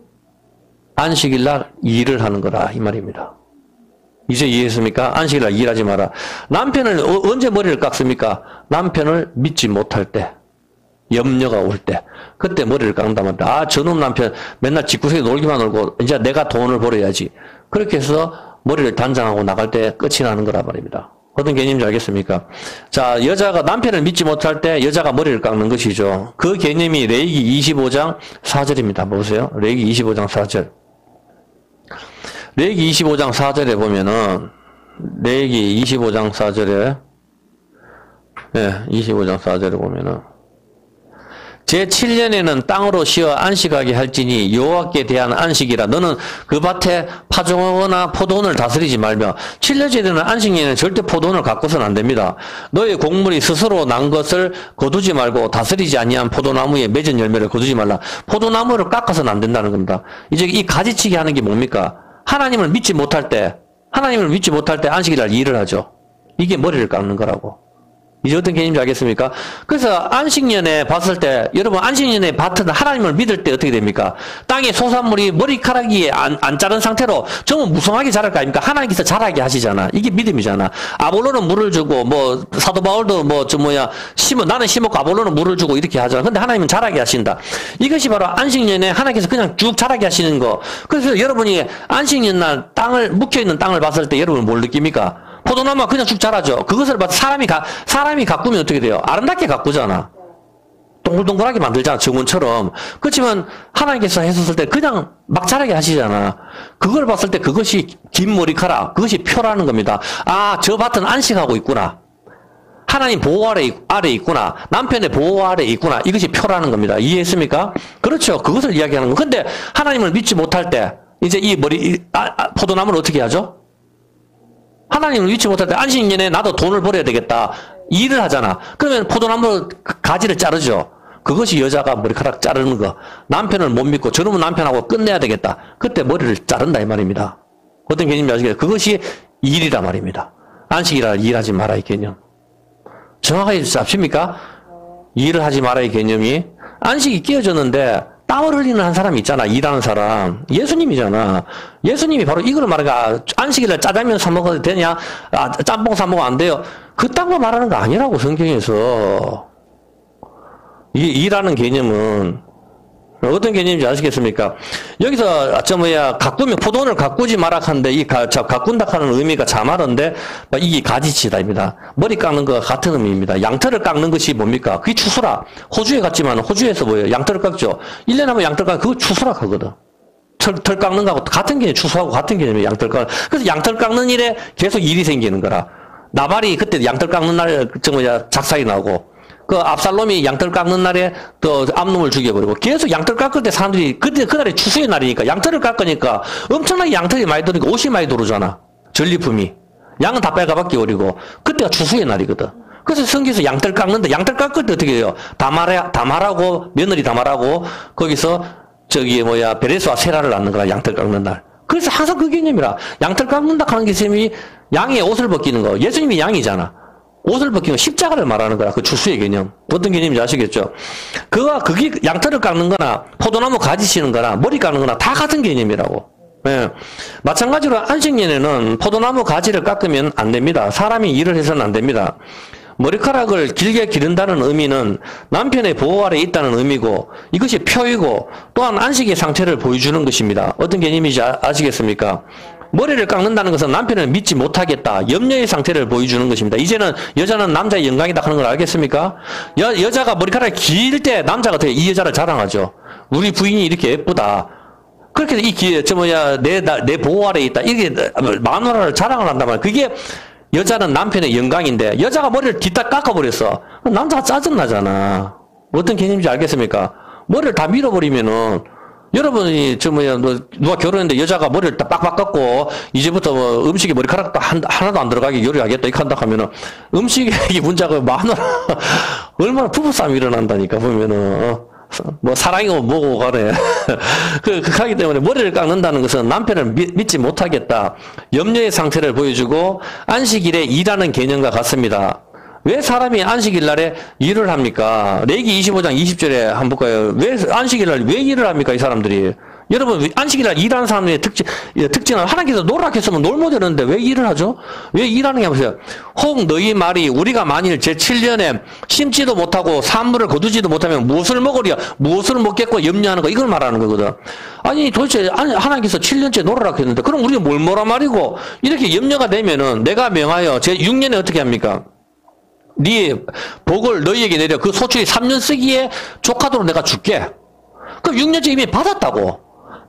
안식일날 일을 하는 거라 이 말입니다. 이제 이해했습니까? 안식일날 일하지 마라. 남편을 언제 머리를 깎습니까? 남편을 믿지 못할 때, 염려가 올 때, 그때 머리를 깎는단 말이야. 아, 저놈 남편 맨날 집구석에 놀기만 놀고 이제 내가 돈을 벌어야지. 그렇게 해서 머리를 단장하고 나갈 때 끝이 나는 거란 말입니다. 어떤 개념인지 알겠습니까? 자, 여자가 남편을 믿지 못할 때 여자가 머리를 깎는 것이죠. 그 개념이 레위기 25장 4절입니다. 보세요. 레위기 25장 4절. 레위기 25장 4절에 보면은 레위기 25장 4절에 25장 4절에 보면은 제7년에는 땅으로 쉬어 안식하게 할지니 여호와께 대한 안식이라. 너는 그 밭에 파종하거나 포도원을 다스리지 말며 7년째 되는 안식년에는 절대 포도원을 가꾸서는 안 됩니다. 너의 곡물이 스스로 난 것을 거두지 말고 다스리지 아니한 포도나무에 맺은 열매를 거두지 말라. 포도나무를 깎아서는 안 된다는 겁니다. 이제 이 가지치기 하는 게 뭡니까? 하나님을 믿지 못할 때 안식일날 일을 하죠. 이게 머리를 깎는 거라고. 이제 어떤 개념인지 알겠습니까? 그래서 안식년에 봤을 때, 여러분 안식년에 밭은 하나님을 믿을 때 어떻게 됩니까? 땅의 소산물이 머리카락이 안 자른 상태로 전부 무성하게 자랄 거 아닙니까? 하나님께서 자라게 하시잖아. 이게 믿음이잖아. 아볼로는 물을 주고, 사도 바울도 나는 심었고 아볼로는 물을 주고 이렇게 하잖아. 근데 하나님은 자라게 하신다. 이것이 바로 안식년에 하나님께서 그냥 쭉 자라게 하시는 거. 그래서 여러분이 안식년날 묵혀있는 땅을 봤을 때 여러분은 뭘 느낍니까? 포도나무가 그냥 쭉 자라죠. 그것을 봐서 사람이 가꾸면 어떻게 돼요? 아름답게 가꾸잖아. 동글동글하게 만들잖아. 정원처럼. 그렇지만 하나님께서 했었을 때 그냥 막 자라게 하시잖아. 그걸 봤을 때 그것이 긴 머리카락, 그것이 표라는 겁니다. 아, 저 밭은 안식하고 있구나. 하나님 보호 아래 있구나. 남편의 보호 아래 있구나. 이것이 표라는 겁니다. 이해했습니까? 그렇죠. 그것을 이야기하는 거. 근데 하나님을 믿지 못할 때 이제 이 포도나무를 어떻게 하죠? 하나님을 믿지 못할 때 안식년에 나도 돈을 벌어야 되겠다. 일을 하잖아. 그러면 포도나무 가지를 자르죠. 그것이 여자가 머리카락 자르는 거. 남편을 못 믿고 저놈은 남편하고 끝내야 되겠다. 그때 머리를 자른다 이 말입니다. 어떤 개념인지 아시겠어요? 그것이 일이란 말입니다. 안식이라 일하지 마라 이 개념. 정확하게 잡힙니까? 일을 하지 마라 이 개념이. 안식이 끼어졌는데 땀을 흘리는 한 사람이 있잖아. 일하는 사람. 예수님이잖아. 예수님이 바로 이걸 말하니까 안식일날 짜장면 사 먹어도 되냐? 짬뽕 사 먹으면 안 돼요. 그딴 거 말하는 거 아니라고 성경에서. 이 일하는 개념은 어떤 개념인지 아시겠습니까? 여기서 가꾸면 포도원을 가꾸지 마라 하는데 이 가꾼다 하는 의미가 자말인데 이게 가지치다입니다. 머리 깎는 거와 같은 의미입니다. 양털을 깎는 것이 뭡니까? 그게 추수라. 호주에 갔지만 호주에서 뭐예요? 양털을 깎죠. 1년에 한번 양털 깎는 그거 추수락 하거든. 털 깎는 거하고 같은 개념, 추수하고 같은 개념이에요. 양털 깎는. 그래서 양털 깎는 일에 계속 일이 생기는 거라. 나발이 그때 양털 깎는 날 작살이 나고 그 압살롬이 양털 깎는 날에 또 암놈을 죽여버리고 계속 양털 깎을 때 사람들이 그날이 추수의 날이니까 양털을 깎으니까 엄청나게 양털이 많이 들으니까 옷이 많이 들어오잖아. 전리품이. 양은 다 빨가밖에 버리고 그때가 추수의 날이거든. 그래서 성경에서 양털 깎는데 양털 깎을 때 어떻게 해요? 다말하고 며느리 다말하고 거기서 베레스와 세라를 낳는 거라 양털 깎는 날. 그래서 항상 그 개념이라 양털 깎는다 하는 개념이 양의 옷을 벗기는 거. 예수님이 양이잖아. 옷을 벗기면 십자가를 말하는 거야. 그 추수의 개념. 어떤 개념인지 아시겠죠? 그게 양털을 깎는 거나 포도나무 가지 치는 거나 머리 깎는 거나 다 같은 개념이라고. 예. 마찬가지로 안식년에는 포도나무 가지를 깎으면 안 됩니다. 사람이 일을 해서는 안 됩니다. 머리카락을 길게 기른다는 의미는 남편의 보호 아래 있다는 의미고 이것이 표이고 또한 안식의 상태를 보여주는 것입니다. 어떤 개념인지 아시겠습니까? 머리를 깎는다는 것은 남편을 믿지 못하겠다. 염려의 상태를 보여주는 것입니다. 이제는 여자는 남자의 영광이다 하는 걸 알겠습니까? 여자가 머리카락이 길 때 남자가 어떻게 이 여자를 자랑하죠. 우리 부인이 이렇게 예쁘다. 그렇게 내 보호 아래 있다. 이게 마누라를 자랑을 한단 말이야. 그게 여자는 남편의 영광인데 여자가 머리를 뒤딱 깎아버렸어. 남자가 짜증나잖아. 어떤 개념인지 알겠습니까? 머리를 다 밀어버리면은 여러분이, 누가 결혼했는데 여자가 머리를 딱 빡빡 깎고, 이제부터 뭐 음식에 머리카락도 하나도 안 들어가게 요리하겠다, 이렇게 한다 하면은, 음식이 문제가 많아. 얼마나 부부싸움이 일어난다니까, 보면은. 뭐, 사랑이고 뭐고 가네. 하기 때문에 머리를 깎는다는 것은 남편을 믿지 못하겠다. 염려의 상태를 보여주고, 안식일에 일하는 개념과 같습니다. 왜 사람이 안식일 날에 일을 합니까? 레위기 25장 20절에 한번 볼까요? 왜 안식일 날 왜 일을 합니까? 이 사람들이. 여러분, 안식일 날 일하는 사람의 특징은 하나님께서 놀라 했으면 놀면 되는데 왜 일을 하죠? 왜 일하는 게 보세요. 혹 너희 말이 우리가 만일 제7년에 심지도 못하고 산물을 거두지도 못하면 무엇을 먹으랴? 무엇을 먹겠고 염려하는 거 이걸 말하는 거거든. 아니 도대체 하나님께서 7년째 놀라 했는데 그럼 우리가 뭘 뭐라 말이고 이렇게 염려가 되면은 내가 명하여 제6년에 어떻게 합니까? 네 복을 너희에게 내려 그 소출이 3년 쓰기에 족하도록 내가 줄게. 그럼 6년째 이미 받았다고.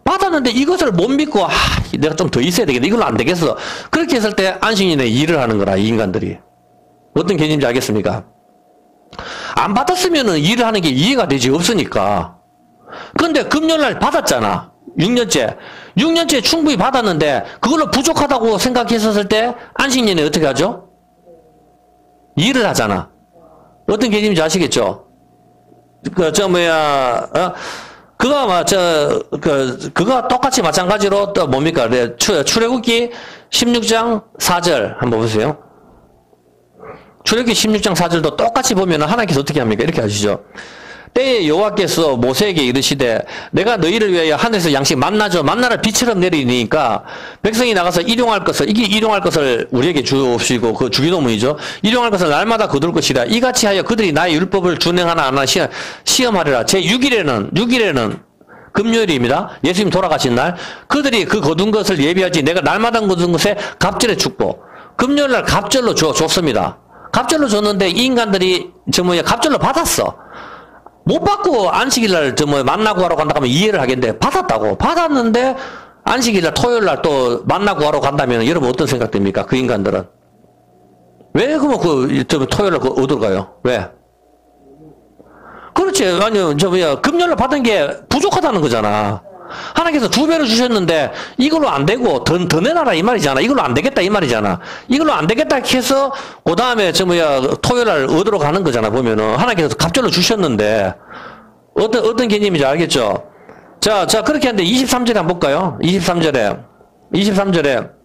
받았는데 이것을 못 믿고 내가 좀 더 있어야 되겠다. 이걸로 안 되겠어. 그렇게 했을 때 안식일에 일을 하는 거라 이 인간들이. 어떤 개념인지 알겠습니까? 안 받았으면은 일을 하는 게 이해가 되지 없으니까. 근데 금요일날 받았잖아. 6년째. 6년째 충분히 받았는데 그걸로 부족하다고 생각했었을 때 안식일에 어떻게 하죠? 일을 하잖아. 어떤 개념인지 아시겠죠? 그거 똑같이 마찬가지로 또 뭡니까? 출애굽기 16장 4절 한번 보세요. 출애굽기 16장 4절도 똑같이 보면 하나님께서 어떻게 합니까? 이렇게 하시죠. 때에 여호와께서 모세에게 이르시되 내가 너희를 위하여 하늘에서 양식 만나죠. 만나를 비처럼 내리니까 백성이 나가서 일용할 것을 이게 일용할 것을 우리에게 주옵시고 그 주기도문이죠. 일용할 것을 날마다 거둘 것이라 이같이 하여 그들이 나의 율법을 준행하나 안 하나 시험하리라. 제 6일에는 금요일입니다. 예수님 돌아가신 날 그들이 그 거둔 것을 예비하지 내가 날마다 거둔 것에 갑절에 죽고 금요일날 갑절로 줬습니다. 갑절로 줬는데 이 인간들이 갑절로 받았어. 못 받고 안식일날 만나고 하러 간다 하면 이해를 하겠는데 받았다고. 받았는데 안식일날 토요일날 또 만나고 하러 간다면 여러분 어떤 생각 됩니까? 그 인간들은. 왜 그러면 토요일날 어디로 가요? 왜? 그렇지. 아니요. 금요일날 받은 게 부족하다는 거잖아. 하나님께서 2배로 주셨는데 이걸로 안 되고 더 내놔라 이 말이잖아. 이걸로 안 되겠다 이 말이잖아. 이걸로 안 되겠다 해서 그 다음에 토요일날 어디로 가는 거잖아. 보면은 하나님께서 갑절로 주셨는데 어떤 개념인지 알겠죠? 자 그렇게 하는데 23절에 한번 볼까요? 23절에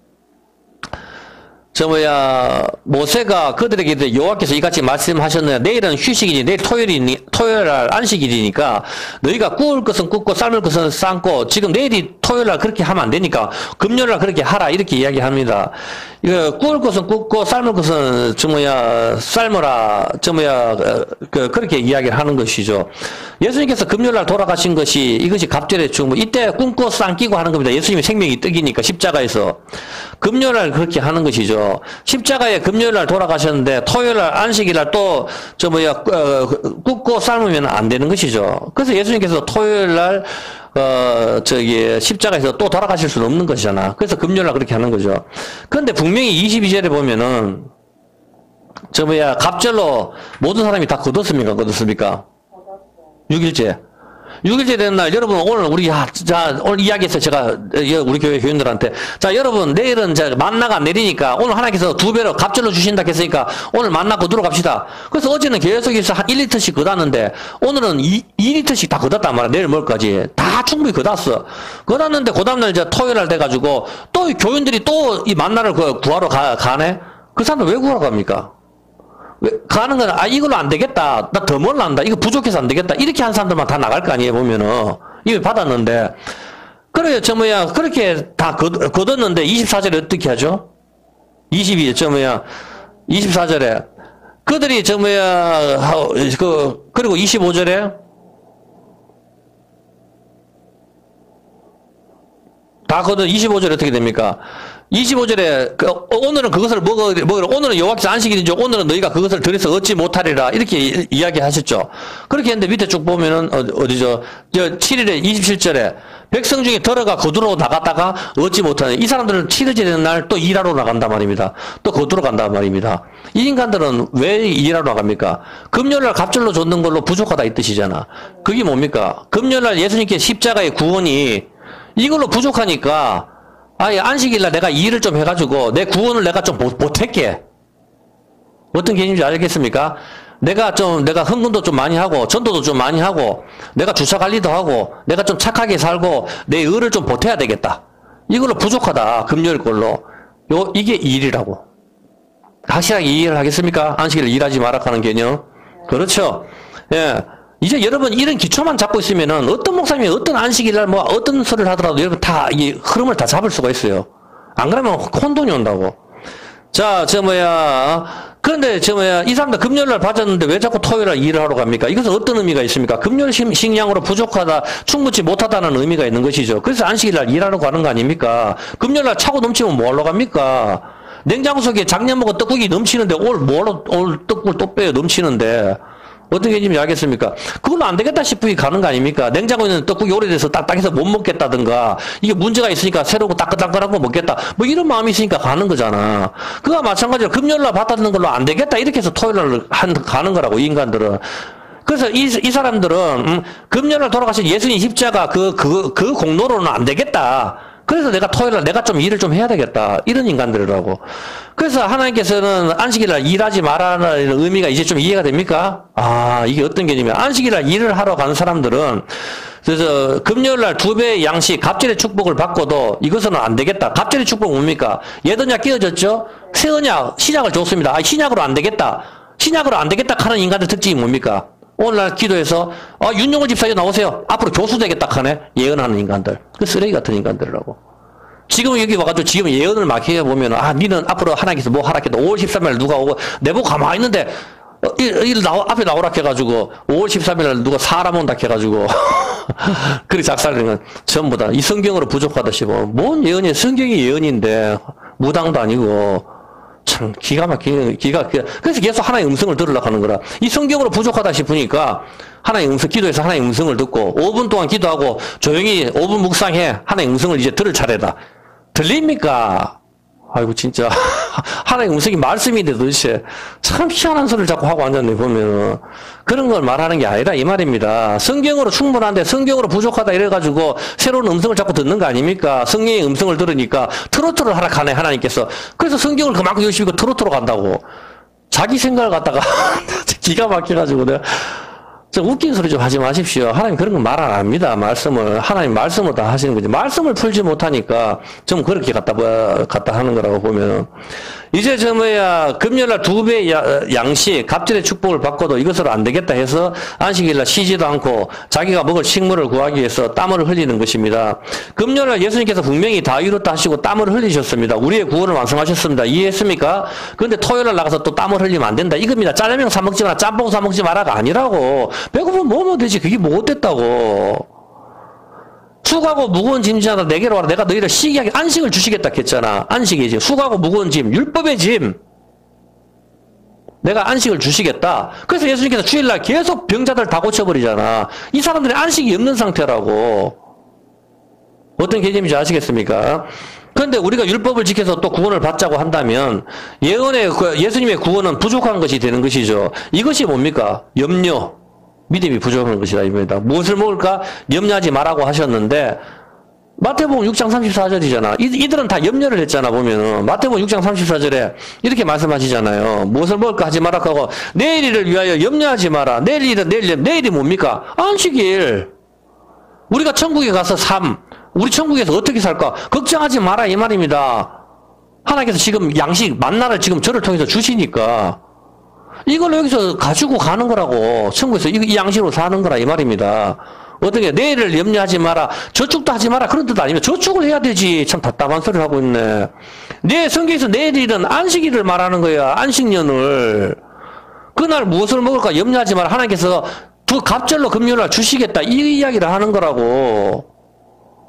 모세가 그들에게 이르되 여호와께서 이같이 말씀하셨느냐 내일은 휴식이니 내일 토요일날 안식일이니까 너희가 구울 것은 굽고 삶을 것은 삶고 지금 내일이 토요일날 그렇게 하면 안 되니까 금요일날 그렇게 하라 이렇게 이야기합니다. 이거 구울 것은 굽고 삶을 것은 삶으라 그렇게 이야기를 하는 것이죠. 예수님께서 금요일날 돌아가신 것이 이것이 갑절의 중부 이때 굶고 삼키고 하는 겁니다. 예수님의 생명이 떡이니까 십자가에서 금요일날 그렇게 하는 것이죠. 십자가에 금요일날 돌아가셨는데 토요일날 안식일날 또 굽고 삶으면 안 되는 것이죠. 그래서 예수님께서 토요일날 십자가에서 또 돌아가실 수는 없는 것이잖아. 그래서 금요일날 그렇게 하는 거죠. 그런데 분명히 22절에 보면은 갑절로 모든 사람이 다 거뒀습니까? 6일째 되는 날, 여러분, 오늘 오늘 이야기해서 제가, 우리 교회 교인들한테, 여러분, 내일은 만나가 안 내리니까, 오늘 하나님께서 2배로 갑절로 주신다 했으니까, 오늘 만나 거두러 갑시다. 그래서 어제는 계속해서 한 1리터씩 거뒀는데, 오늘은 2리터씩 다 거뒀단 말이야. 내일 뭘까지. 다 충분히 거뒀어. 거뒀는데, 그 다음날 토요일날 돼가지고, 또 교인들이 또 이 만나를 구하러 가네? 그 사람들 왜 구하러 갑니까? 가는 건, 이걸로 안 되겠다. 나 더 몰란다. 이거 부족해서 안 되겠다. 이렇게 한 사람들만 다 나갈 거 아니에요, 보면은. 이거 받았는데. 그래요, 그렇게 다 거뒀는데, 24절에 어떻게 하죠? 24절에. 그들이, 그리고 25절에. 다 25절에 어떻게 됩니까? 25절에 오늘은 그것을 먹으라. 오늘은 여호와께서 안식일인지 오늘은 너희가 그것을 들여서 얻지 못하리라. 이렇게 이야기하셨죠. 그렇게 했는데 밑에 쭉 보면은 어디죠? 7일에 27절에 백성 중에 들어가 거두러 나갔다가 얻지 못하는 이 사람들은 7일째 되는 날 또 일하러 나간단 말입니다. 또 거두러 간단 말입니다. 이 인간들은 왜 일하러 나갑니까? 금요일날 갑절로 줬는 걸로 부족하다 이 뜻이잖아. 그게 뭡니까? 금요일날 예수님께 십자가의 구원이 이걸로 부족하니까 아예 안식일날 내가 일을 좀 해가지고 내 구원을 내가 좀 못할게. 어떤 개념인지 알겠습니까? 내가 헌금도 좀 많이 하고 전도도 좀 많이 하고 내가 주차 관리도 하고 내가 좀 착하게 살고 내 의를 좀 보태야 되겠다. 이걸로 부족하다. 금요일 걸로. 이게 일이라고. 확실하게 이해를 하겠습니까? 안식일을 일하지 마라 하는 개념. 그렇죠. 예. 이제 여러분 이런 기초만 잡고 있으면은 어떤 목사님이 어떤 안식일날 뭐 어떤 소리를 하더라도 여러분 다 이 흐름을 다 잡을 수가 있어요. 안 그러면 혼돈이 온다고. 자, 그런데 이 사람들 금요일날 받았는데 왜 자꾸 토요일날 일을 하러 갑니까? 이것은 어떤 의미가 있습니까? 금요일 식량으로 부족하다, 충분치 못하다는 의미가 있는 것이죠. 그래서 안식일날 일하러 가는 거 아닙니까? 금요일날 차고 넘치면 뭐 하러 갑니까? 냉장고 속에 작년 먹은 떡국이 넘치는데 올 떡국을 또 빼요 넘치는데. 어떤 개념인지 알겠습니까? 그걸로 안 되겠다 싶으니 가는 거 아닙니까? 냉장고에 있는 떡국이 오래돼서 딱딱해서 못 먹겠다든가, 이게 문제가 있으니까 새로운 따끈따끈한 거 먹겠다. 뭐 이런 마음이 있으니까 가는 거잖아. 그거와 마찬가지로 금요일날 받아드는 걸로 안 되겠다. 이렇게 해서 토요일날 가는 거라고, 이 인간들은. 그래서 이 사람들은, 금요일날 돌아가신 예수님 십자가 그 공로로는 안 되겠다. 그래서 내가 토요일날 내가 좀 일을 좀 해야 되겠다. 이런 인간들이라고. 그래서 하나님께서는 안식일날 일하지 말라는 의미가 이제 좀 이해가 됩니까? 아, 이게 어떤 개념이야. 안식일날 일을 하러 가는 사람들은 그래서 금요일날 2배의 양식, 갑절의 축복을 받고도 이것은 안 되겠다. 갑절의 축복은 뭡니까? 옛언약 끼어졌죠? 새 언약, 신약을 줬습니다. 아, 신약으로 안 되겠다. 신약으로 안 되겠다 하는 인간들 특징이 뭡니까? 오늘날 기도해서 윤용호 집사님 나오세요. 앞으로 교수 되겠다 하네. 예언하는 인간들. 그 쓰레기 같은 인간들이라고. 지금 여기 와가지고 지금 예언을 막 해보면 니는 앞으로 하나님께서 뭐 하라 해도 5월 13일 누가 오고 내보고 가만히 있는데 앞에 나오라 해가지고 5월 13일 누가 사람 온다 해가지고 그렇게 작살내는 건 전부 다 이 성경으로 부족하듯이 뭔 예언이 성경이 예언인데 무당도 아니고 참 기가 막히게 그래서 계속 하나의 음성을 들으려고 하는 거라. 이 성경으로 부족하다 싶으니까 하나의 음성, 기도해서 하나의 음성을 듣고 5분 동안 기도하고 조용히 5분 묵상해. 하나의 음성을 이제 들을 차례다. 들립니까? 아이고 진짜 하나의 음성이 말씀인데 도대체 참 희한한 소리를 자꾸 하고 앉았네 보면은. 그런 걸 말하는 게 아니라 이 말입니다. 성경으로 충분한데 성경으로 부족하다 이래가지고 새로운 음성을 자꾸 듣는 거 아닙니까? 성령의 음성을 들으니까 트로트를 하라 하네 하나님께서. 그래서 성경을 그만큼 열심히 읽고 트로트로 간다고. 자기 생각을 갖다가 기가 막혀가지고 내가 좀 웃긴 소리 좀 하지 마십시오. 하나님 그런 건 말 안 합니다. 하나님 말씀으로 다 하시는 거지. 말씀을 풀지 못하니까 좀 그렇게 갖다 하는 거라고 보면. 이제 금요일날 2배의 양식, 갑절의 축복을 받고도 이것으로 안 되겠다 해서 안식일날 쉬지도 않고 자기가 먹을 식물을 구하기 위해서 땀을 흘리는 것입니다. 금요일날 예수님께서 분명히 다 이뤘다 하시고 땀을 흘리셨습니다. 우리의 구원을 완성하셨습니다. 이해했습니까? 그런데 토요일날 나가서 또 땀을 흘리면 안 된다. 이겁니다. 짜장면 사 먹지 마라, 짬뽕 사 먹지 마라가 아니라고. 배고프면 뭐 먹으면 되지. 그게 뭐 어땠다고. 수고하고 무거운 짐지하다 내게로 와라. 내가 너희를 쉬게 하게 안식을 주시겠다 했잖아. 안식이지. 수고하고 무거운 짐, 율법의 짐. 내가 안식을 주시겠다. 그래서 예수님께서 주일날 계속 병자들 다 고쳐버리잖아. 이 사람들이 안식이 없는 상태라고. 어떤 개념인지 아시겠습니까? 그런데 우리가 율법을 지켜서 또 구원을 받자고 한다면 예수님의 구원은 부족한 것이 되는 것이죠. 이것이 뭡니까? 염려. 믿음이 부족한 것이다 입니다. 무엇을 먹을까? 염려하지 말라고 하셨는데 마태복음 6장 34절이잖아. 이들은 다 염려를 했잖아 보면은. 마태복음 6장 34절에 이렇게 말씀하시잖아요. 무엇을 먹을까 하지 마라 하고 내일을 위하여 염려하지 마라. 내일이 뭡니까? 안식일. 우리가 천국에 가서 우리 천국에서 어떻게 살까? 걱정하지 마라 이 말입니다. 하나님께서 지금 양식 만나를 지금 저를 통해서 주시니까 이걸 여기서 가지고 가는 거라고. 천국에서 이 양식으로 사는 거라 이 말입니다. 어떻게 내일을 염려하지 마라. 저축도 하지 마라. 그런 뜻 아니면 저축을 해야 되지. 참 답답한 소리를 하고 있네. 성경에서 내일은 안식일을 말하는 거야. 안식년을. 그날 무엇을 먹을까 염려하지 마라. 하나님께서 갑절로 금요일날 주시겠다. 이 이야기를 하는 거라고.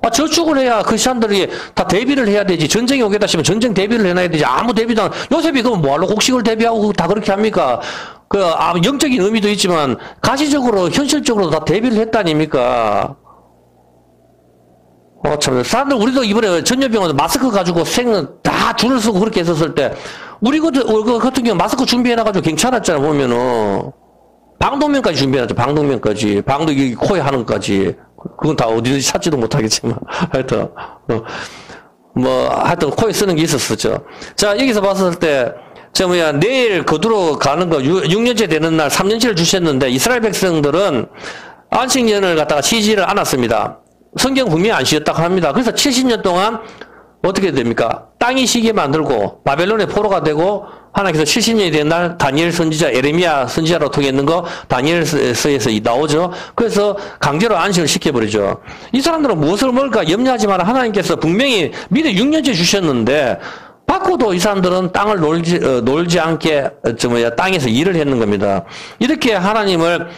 저축을 해야 그 사람들이 다 대비를 해야 되지. 전쟁이 오겠다 싶으면 전쟁 대비를 해놔야 되지. 아무 대비도 안, 요셉이 그럼 뭐하러 곡식을 대비하고 다 그렇게 합니까? 영적인 의미도 있지만, 가시적으로, 현실적으로 다 대비를 했다니까. 참, 사람들, 우리도 이번에 전염병원 마스크 가지고 다 줄을 서고 그렇게 했었을 때, 우리 같은 경우 마스크 준비해놔가지고 괜찮았잖아, 보면은. 방독면까지 준비해놨죠, 방독면까지. 코에 하는 것까지. 그건 다 어디든지 찾지도 못하겠지만. 하여튼, 하여튼 코에 쓰는 게 있었었죠. 자, 여기서 봤을 때, 내일 거두러 가는 거, 6년째 되는 날 3년치를 주셨는데, 이스라엘 백성들은 안식년을 갖다가 쉬지를 않았습니다. 성경 분명히 안 쉬었다고 합니다. 그래서 70년 동안 어떻게 됩니까? 땅이 쉬게 만들고, 바벨론의 포로가 되고, 하나님께서 70년이 된 날 다니엘 선지자, 에레미야 선지자로 통했는 거 다니엘서에서 나오죠. 그래서 강제로 안식을 시켜버리죠. 이 사람들은 무엇을 먹을까 염려하지 마라. 하나님께서 분명히 미리 6년째 주셨는데 바꿔도 이 사람들은 땅을 놀지 않게 땅에서 일을 했는 겁니다. 이렇게 하나님을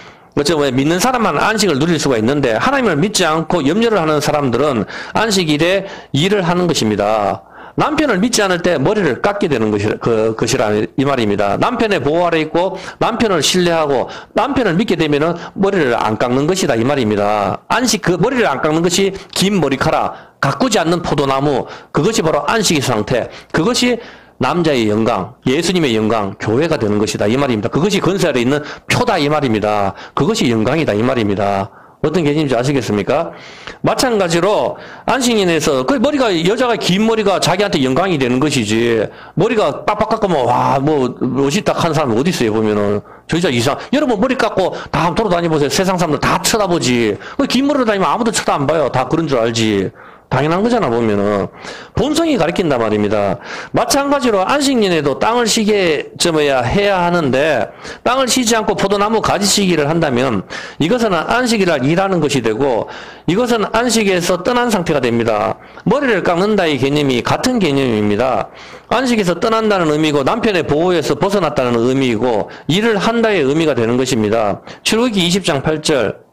믿는 사람만 안식을 누릴 수가 있는데 하나님을 믿지 않고 염려를 하는 사람들은 안식일에 일을 하는 것입니다. 남편을 믿지 않을 때 머리를 깎게 되는 것이라 이 말입니다. 남편의 보호 아래 있고 남편을 신뢰하고 남편을 믿게 되면은 머리를 안 깎는 것이다 이 말입니다. 머리를 안 깎는 것이 긴 머리카락, 가꾸지 않는 포도나무, 그것이 바로 안식의 상태. 그것이 남자의 영광, 예수님의 영광, 교회가 되는 것이다 이 말입니다. 그것이 건세 아래 있는 표다 이 말입니다. 그것이 영광이다 이 말입니다. 어떤 개념인지 아시겠습니까? 마찬가지로 안식년에서 그 여자가 긴 머리가 자기한테 영광이 되는 것이지 머리가 빡빡 깎으면 멋있다 하는 사람이 어디 있어요 보면은 저 여자 이상. 여러분 머리 깎고 다 한번 돌아다니보세요. 세상 사람들 다 쳐다보지. 긴 머리로 다니면 아무도 쳐다 안 봐요. 다 그런 줄 알지. 당연한 거잖아 보면은. 본성이 가리킨단 말입니다. 마찬가지로 안식년에도 땅을 쉬게 해야 하는데 땅을 쉬지 않고 포도나무 가지 시기를 한다면 이것은 안식일날 일하는 것이 되고 이것은 안식에서 떠난 상태가 됩니다. 머리를 깎는다의 개념이 같은 개념입니다. 안식에서 떠난다는 의미고 남편의 보호에서 벗어났다는 의미이고 일을 한다의 의미가 되는 것입니다. 출애굽기 20장 8절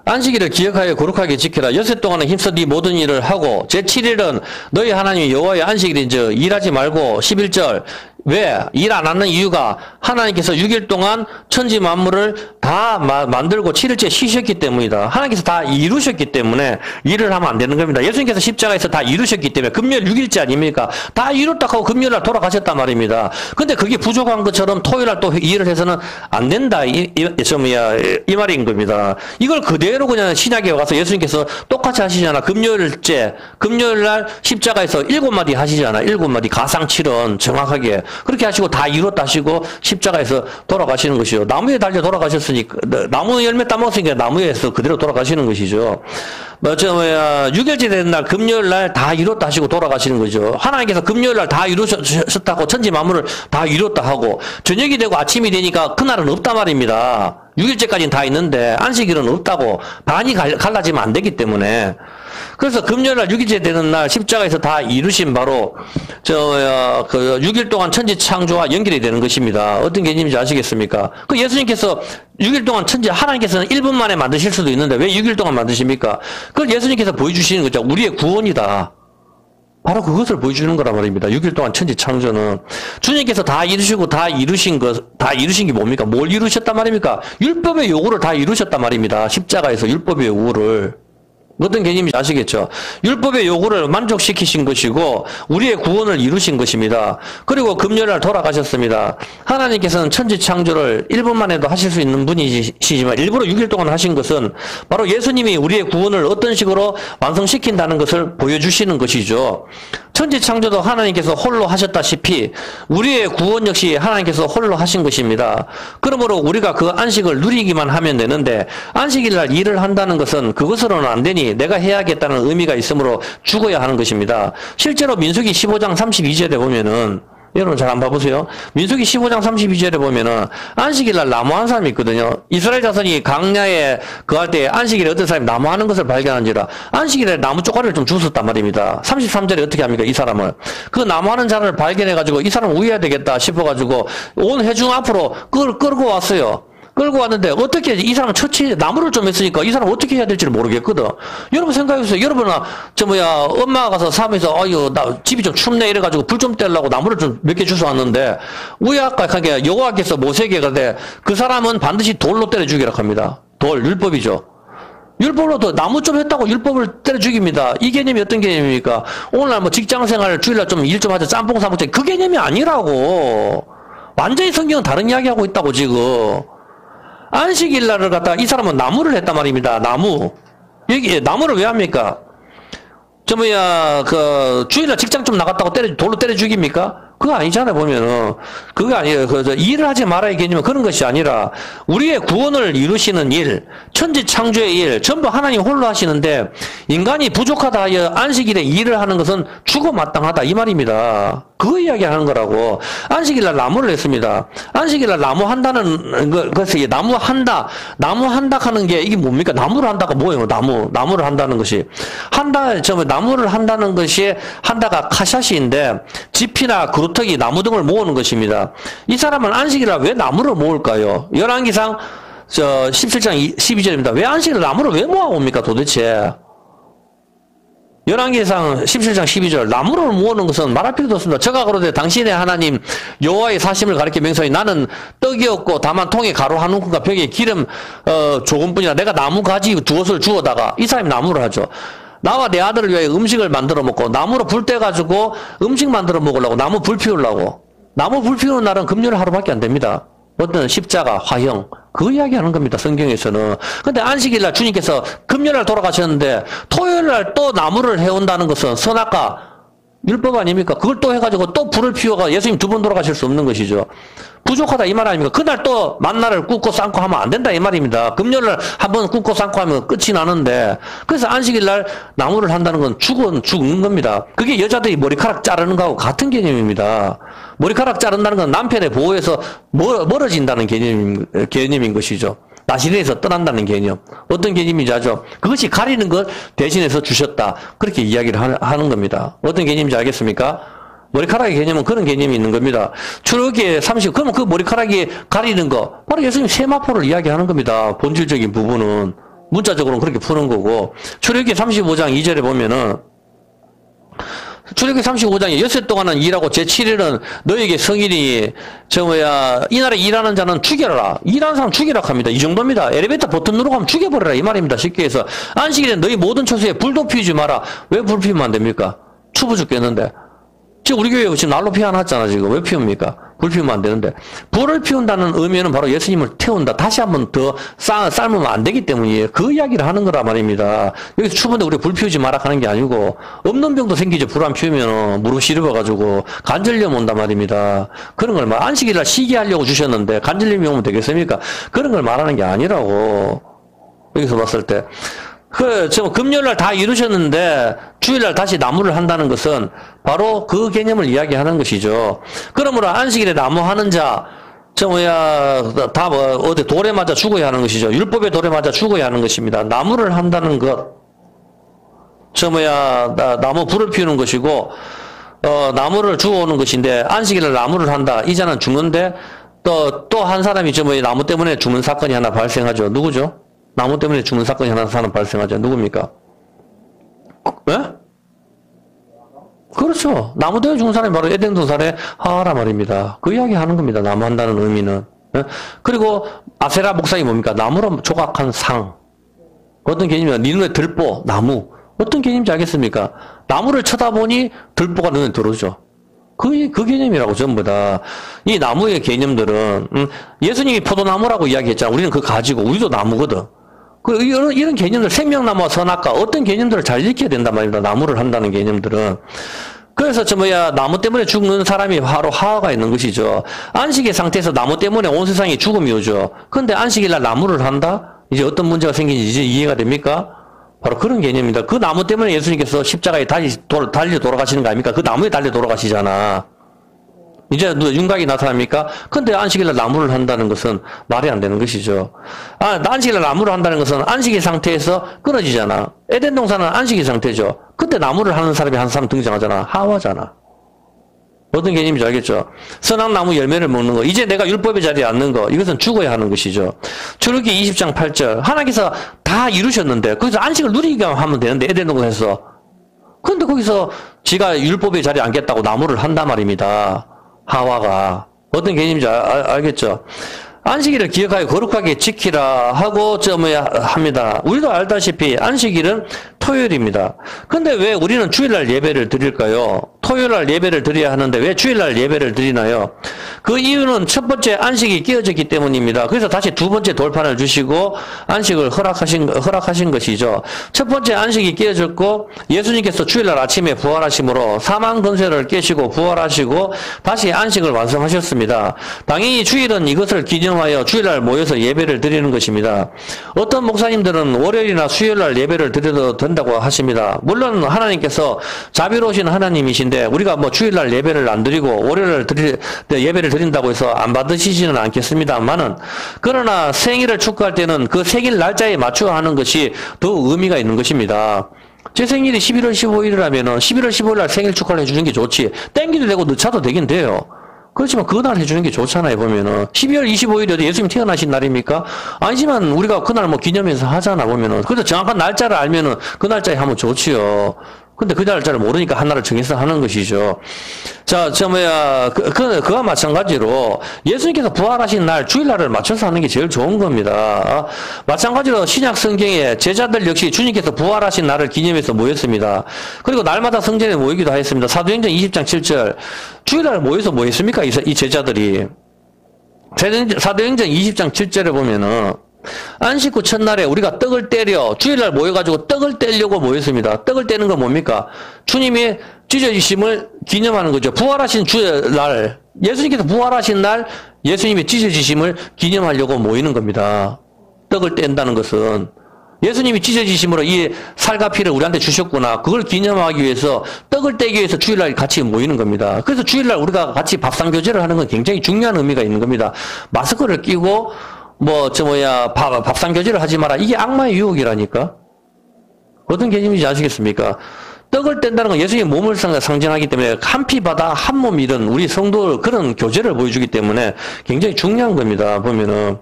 안식일을 기억하여 거룩하게 지켜라. 여섯 동안은 힘써 네 모든 일을 하고 제7일은 너희 하나님 여호와의 안식일인즉 일하지 말고 11절 왜? 일 안 하는 이유가 하나님께서 6일 동안 천지 만물을 다 만들고 7일째 쉬셨기 때문이다. 하나님께서 다 이루셨기 때문에 일을 하면 안 되는 겁니다. 예수님께서 십자가에서 다 이루셨기 때문에 금요일 6일째 아닙니까? 다 이뤘다 하고 금요일날 돌아가셨단 말입니다. 근데 그게 부족한 것처럼 토요일날 또 일을 해서는 안 된다. 이 말인 겁니다. 이걸 그대로 그냥 신약에 와서 예수님께서 똑같이 하시잖아. 금요일날 십자가에서 7마디 하시잖아. 7마디 가상 7원 정확하게. 그렇게 하시고 다 이뤘다 하시고 십자가에서 돌아가시는 것이죠. 나무에 달려 돌아가셨으니까 나무 열매 따먹었으니까 나무에서 그대로 돌아가시는 것이죠. 6일째 되는 날 금요일 날 다 이뤘다 하시고 돌아가시는 거죠. 하나님께서 금요일 날 다 이루셨다고 천지 만물을 다 이뤘다 하고 저녁이 되고 아침이 되니까 그날은 없단 말입니다. 6일째까지는 다 있는데 안식일은 없다고 반이 갈라지면 안 되기 때문에 그래서 금요일날 6일째 되는 날 십자가에서 다 이루신 바로 6일 동안 천지 창조와 연결이 되는 것입니다. 어떤 개념인지 아시겠습니까? 그 예수님께서 6일 동안 하나님께서는 1분 만에 만드실 수도 있는데 왜 6일 동안 만드십니까? 그걸 예수님께서 보여주시는 거죠. 우리의 구원이다. 바로 그것을 보여주는 거란 말입니다. 6일 동안 천지 창조는 주님께서 다 이루시고 다 이루신 게 뭡니까? 뭘 이루셨단 말입니까? 율법의 요구를 다 이루셨단 말입니다. 십자가에서 율법의 요구를. 어떤 개념인지 아시겠죠? 율법의 요구를 만족시키신 것이고 우리의 구원을 이루신 것입니다. 그리고 금요일날 돌아가셨습니다. 하나님께서는 천지 창조를 1분 만에도 하실 수 있는 분이시지만 일부러 6일 동안 하신 것은 바로 예수님이 우리의 구원을 어떤 식으로 완성시킨다는 것을 보여주시는 것이죠. 천지 창조도 하나님께서 홀로 하셨다시피 우리의 구원 역시 하나님께서 홀로 하신 것입니다. 그러므로 우리가 그 안식을 누리기만 하면 되는데 안식일날 일을 한다는 것은 그것으로는 안 되니 내가 해야겠다는 의미가 있으므로 죽어야 하는 것입니다. 실제로 민수기 15장 32절에 보면은 여러분 잘 안 봐보세요. 민수기 15장 32절에 보면은 안식일날 나무하는 사람이 있거든요. 이스라엘 자손이 강야에 그할 때 안식일에 어떤 사람이 나무하는 것을 발견한지라 안식일에 나무 쪼가리를 좀 주웠단 말입니다. 33절에 어떻게 합니까? 이 사람을 그 나무하는 자를 발견해가지고 이 사람 우회해야 되겠다 싶어가지고 온 회중 앞으로 끌고 왔어요. 끌고 왔는데 어떻게 이 사람 처치 나무를 좀 했으니까 이 사람 어떻게 해야 될지를 모르겠거든. 여러분 생각해보세요. 여러분은 엄마가 가서 사무에서 아유 나 집이 좀 춥네 이래가지고 불 좀 떼려고 나무를 좀 몇 개 주워 왔는데 우야까하게 여호와께서 모세에게 가되 그 사람은 반드시 돌로 때려 죽이라 합니다. 돌 율법이죠. 율법으로 나무 좀 했다고 율법을 때려 죽입니다. 이 개념이 어떤 개념입니까? 오늘날 뭐 직장생활 주일날 좀 일 좀 하자 짬뽕 사먹자 그 개념이 아니라고. 완전히 성경은 다른 이야기하고 있다고 지금. 안식일날을 갖다 이 사람은 나무를 했단 말입니다. 나무. 여기 나무를 왜 합니까? 주일날 직장 좀 나갔다고 돌로 때려 죽입니까? 그거 아니잖아요, 보면은. 그거 아니에요. 일을 하지 말아야 개념은 그런 것이 아니라, 우리의 구원을 이루시는 일, 천지 창조의 일, 전부 하나님 홀로 하시는데, 인간이 부족하다 하여 안식일에 일을 하는 것은 죽어 마땅하다, 이 말입니다. 그거 이야기 하는 거라고. 안식일날 나무를 했습니다. 안식일날 나무 한다는, 그래서 나무 한다 하는 게 이게 뭡니까? 나무를 한다가 뭐예요? 나무를 한다는 것이. 나무를 한다는 것이, 한다가 카샷인데, 지피나 그루터기, 나무 등을 모으는 것입니다. 이 사람은 안식일날 왜 나무를 모을까요? 열왕기상, 17장 12절입니다. 왜 안식일날 나무를 왜 모아옵니까, 도대체? 열왕기상 17장 12절 나무를 모으는 것은 말할 필요도 없습니다. 저가 그러되 당신의 하나님 여호와의 사심을 가리켜 명사하니 나는 떡이 없고 다만 통에 가루 한 움큼과 벽에 기름 조금뿐이나 내가 나무 가지 두엇을 주어다가 이 사람이 나무를 하죠. 나와 내 아들을 위하여 음식을 만들어 먹고 나무로 불 떼가지고 음식 만들어 먹으려고 나무 불 피우려고. 나무 불 피우는 날은 금요일 하루밖에 안 됩니다. 어떤 십자가, 화형 그 이야기하는 겁니다. 성경에서는. 근데 안식일날 주님께서 금요일날 돌아가셨는데 토요일날 또 나무를 해온다는 것은 선악과 율법 아닙니까? 그걸 또 해가지고 또 불을 피워가 예수님 두 번 돌아가실 수 없는 것이죠. 부족하다 이 말 아닙니까? 그날 또 만나를 굽고 삶고 하면 안 된다 이 말입니다. 금요일날 한번 굽고 삶고 하면 끝이 나는데 그래서 안식일날 나무를 한다는 건 죽는 겁니다. 그게 여자들이 머리카락 자르는 거하고 같은 개념입니다. 머리카락 자른다는 건 남편의 보호에서 멀어진다는 개념인 것이죠. 나시린에서 떠난다는 개념. 어떤 개념인지 아죠? 그것이 가리는 것 대신해서 주셨다. 그렇게 이야기를 하는 겁니다. 어떤 개념인지 알겠습니까? 머리카락의 개념은 그런 개념이 있는 겁니다. 출애굽기 30, 그러면 그 머리카락이 가리는 거, 바로 예수님 세마포를 이야기하는 겁니다. 본질적인 부분은. 문자적으로는 그렇게 푸는 거고. 출애굽기 35장 2절에 보면은, 출애굽기 35장에 엿새 동안은 일하고 제7일은 너에게 성일이 이날에 일하는 자는 죽여라. 일하는 사람 죽이라 합니다. 이 정도입니다. 엘리베이터 버튼 누르고 하면 죽여버려라 이 말입니다. 쉽게 해서 안식일에 너희 모든 처소에 불도 피우지 마라. 왜 불 피우면 안 됩니까? 추워 죽겠는데. 지금 우리 교회 지금 난로 피워놨잖아 지금. 왜 피웁니까? 불 피우면 안 되는데. 불을 피운다는 의미는 바로 예수님을 태운다. 다시 한 번 더 삶으면 안 되기 때문이에요. 그 이야기를 하는 거란 말입니다. 여기서 추운데 우리 불 피우지 마라 하는 게 아니고 없는 병도 생기죠. 불 안 피우면 무릎 시려워가지고 간절염 온단 말입니다. 그런 걸 안식일날 쉬게 하려고 주셨는데 간절염이 오면 되겠습니까? 그런 걸 말하는 게 아니라고. 여기서 봤을 때. 지금 금요일날 다 이루셨는데 주일날 다시 나무를 한다는 것은 바로 그 개념을 이야기하는 것이죠. 그러므로 안식일에 나무 하는 자, 어디 돌에 맞아 죽어야 하는 것이죠. 율법의 돌에 맞아 죽어야 하는 것입니다. 나무를 한다는 것, 나무 불을 피우는 것이고, 나무를 주워오는 것인데, 안식일날 나무를 한다. 이자는 죽는데, 또 한 사람이 나무 때문에 죽는 사건이 하나 발생하죠. 누구죠? 나무 때문에 죽는 사건이 하나 발생하죠. 누굽니까? 예? 그렇죠. 나무 때문에 죽은 사람이 바로 에덴 동산의 하와라 말입니다. 그 이야기 하는 겁니다. 나무 한다는 의미는. 예? 그리고 아세라 목상이 뭡니까? 나무로 조각한 상. 어떤 개념이냐? 네 눈에 들보, 나무. 어떤 개념인지 알겠습니까? 나무를 쳐다보니 들보가 눈에 들어오죠. 그 개념이라고 전부 다. 이 나무의 개념들은, 예수님이 포도나무라고 이야기했잖아. 우리는 그거 가지고, 우리도 나무거든. 이런 개념들, 생명나무와 선악과 어떤 개념들을 잘 익혀야 된단 말입니다. 나무를 한다는 개념들은. 그래서 나무 때문에 죽는 사람이 바로 하와가 있는 것이죠. 안식의 상태에서 나무 때문에 온 세상이 죽음이 오죠. 그런데 안식일날 나무를 한다? 이제 어떤 문제가 생긴지 이제 이해가 됩니까? 바로 그런 개념입니다. 그 나무 때문에 예수님께서 십자가에 달려 돌아가시는 거 아닙니까? 그 나무에 달려 돌아가시잖아. 이제 윤곽이 나타납니까? 근데 안식일날 나무를 한다는 것은 말이 안 되는 것이죠. 안식일날 나무를 한다는 것은 안식의 상태에서 끊어지잖아. 에덴 동산은 안식의 상태죠. 그때 나무를 하는 사람이 한 사람 등장하잖아. 하와잖아. 어떤 개념인지 알겠죠? 선악나무 열매를 먹는 거. 이제 내가 율법의 자리에 앉는 거. 이것은 죽어야 하는 것이죠. 출애굽기 20장 8절. 하나님께서 다 이루셨는데 거기서 안식을 누리기만 하면 되는데 에덴 동산에서. 그런데 거기서 지가 율법의 자리에 앉겠다고 나무를 한단 말입니다. 하와가. 어떤 개념인지 알겠죠? 안식일을 기억하여 거룩하게 지키라 하고 합니다. 우리도 알다시피 안식일은 토요일입니다. 근데 왜 우리는 주일날 예배를 드릴까요? 토요일날 예배를 드려야 하는데 왜 주일날 예배를 드리나요? 그 이유는 첫 번째 안식이 끼어졌기 때문입니다. 그래서 다시 두 번째 돌판을 주시고 안식을 허락하신 것이죠. 첫 번째 안식이 끼어졌고 예수님께서 주일날 아침에 부활하심으로 사망 권세를 깨시고 부활하시고 다시 안식을 완성하셨습니다. 당연히 주일은 이것을 기념하여 주일날 모여서 예배를 드리는 것입니다. 어떤 목사님들은 월요일이나 수요일날 예배를 드려도 된다고 하십니다. 물론 하나님께서 자비로우신 하나님이신데 우리가 뭐 주일날 예배를 안 드리고 월요일날 예배를 드린다고 해서 안 받으시지는 않겠습니다만은 그러나 생일을 축하할 때는 그 생일 날짜에 맞춰 하는 것이 더 의미가 있는 것입니다. 제 생일이 11월 15일이라면은 11월 15일 날 생일 축하를 해주는 게 좋지. 땡기도 되고 늦춰도 되긴 돼요. 그렇지만 그날 해주는 게 좋잖아요, 보면은. 12월 25일이 어디 예수님 태어나신 날입니까? 아니지만 우리가 그날 뭐 기념해서 하잖아, 보면은. 그래서 정확한 날짜를 알면은 그 날짜에 하면 좋지요. 근데 그 날짜를 모르니까 하나를 정해서 하는 것이죠. 자, 그와 마찬가지로 예수님께서 부활하신 날, 주일날을 맞춰서 하는 게 제일 좋은 겁니다. 마찬가지로 신약 성경에 제자들 역시 주님께서 부활하신 날을 기념해서 모였습니다. 그리고 날마다 성전에 모이기도 하였습니다. 사도행전 20장 7절. 주일날 모여서 뭐 했습니까? 이 제자들이. 사도행전 20장 7절에 보면은 안식 후 첫날에 우리가 떡을 떼려 주일날 모여가지고 떡을 떼려고 모였습니다. 떡을 떼는 건 뭡니까? 주님이 찢어지심을 기념하는 거죠. 부활하신 주일날, 예수님께서 부활하신 날 예수님이 찢어지심을 기념하려고 모이는 겁니다. 떡을 뗀다는 것은 예수님이 찢어지심으로 이 살과 피를 우리한테 주셨구나. 그걸 기념하기 위해서 떡을 떼기 위해서 주일날 같이 모이는 겁니다. 그래서 주일날 우리가 같이 밥상교제를 하는 건 굉장히 중요한 의미가 있는 겁니다. 마스크를 끼고 밥상교제를 하지 마라. 이게 악마의 유혹이라니까. 어떤 개념인지 아시겠습니까? 떡을 뗀다는 건 예수님의 몸을 상징하기 때문에 한 피 바다 한 몸 이런 우리 성도 그런 교제를 보여주기 때문에 굉장히 중요한 겁니다. 보면은.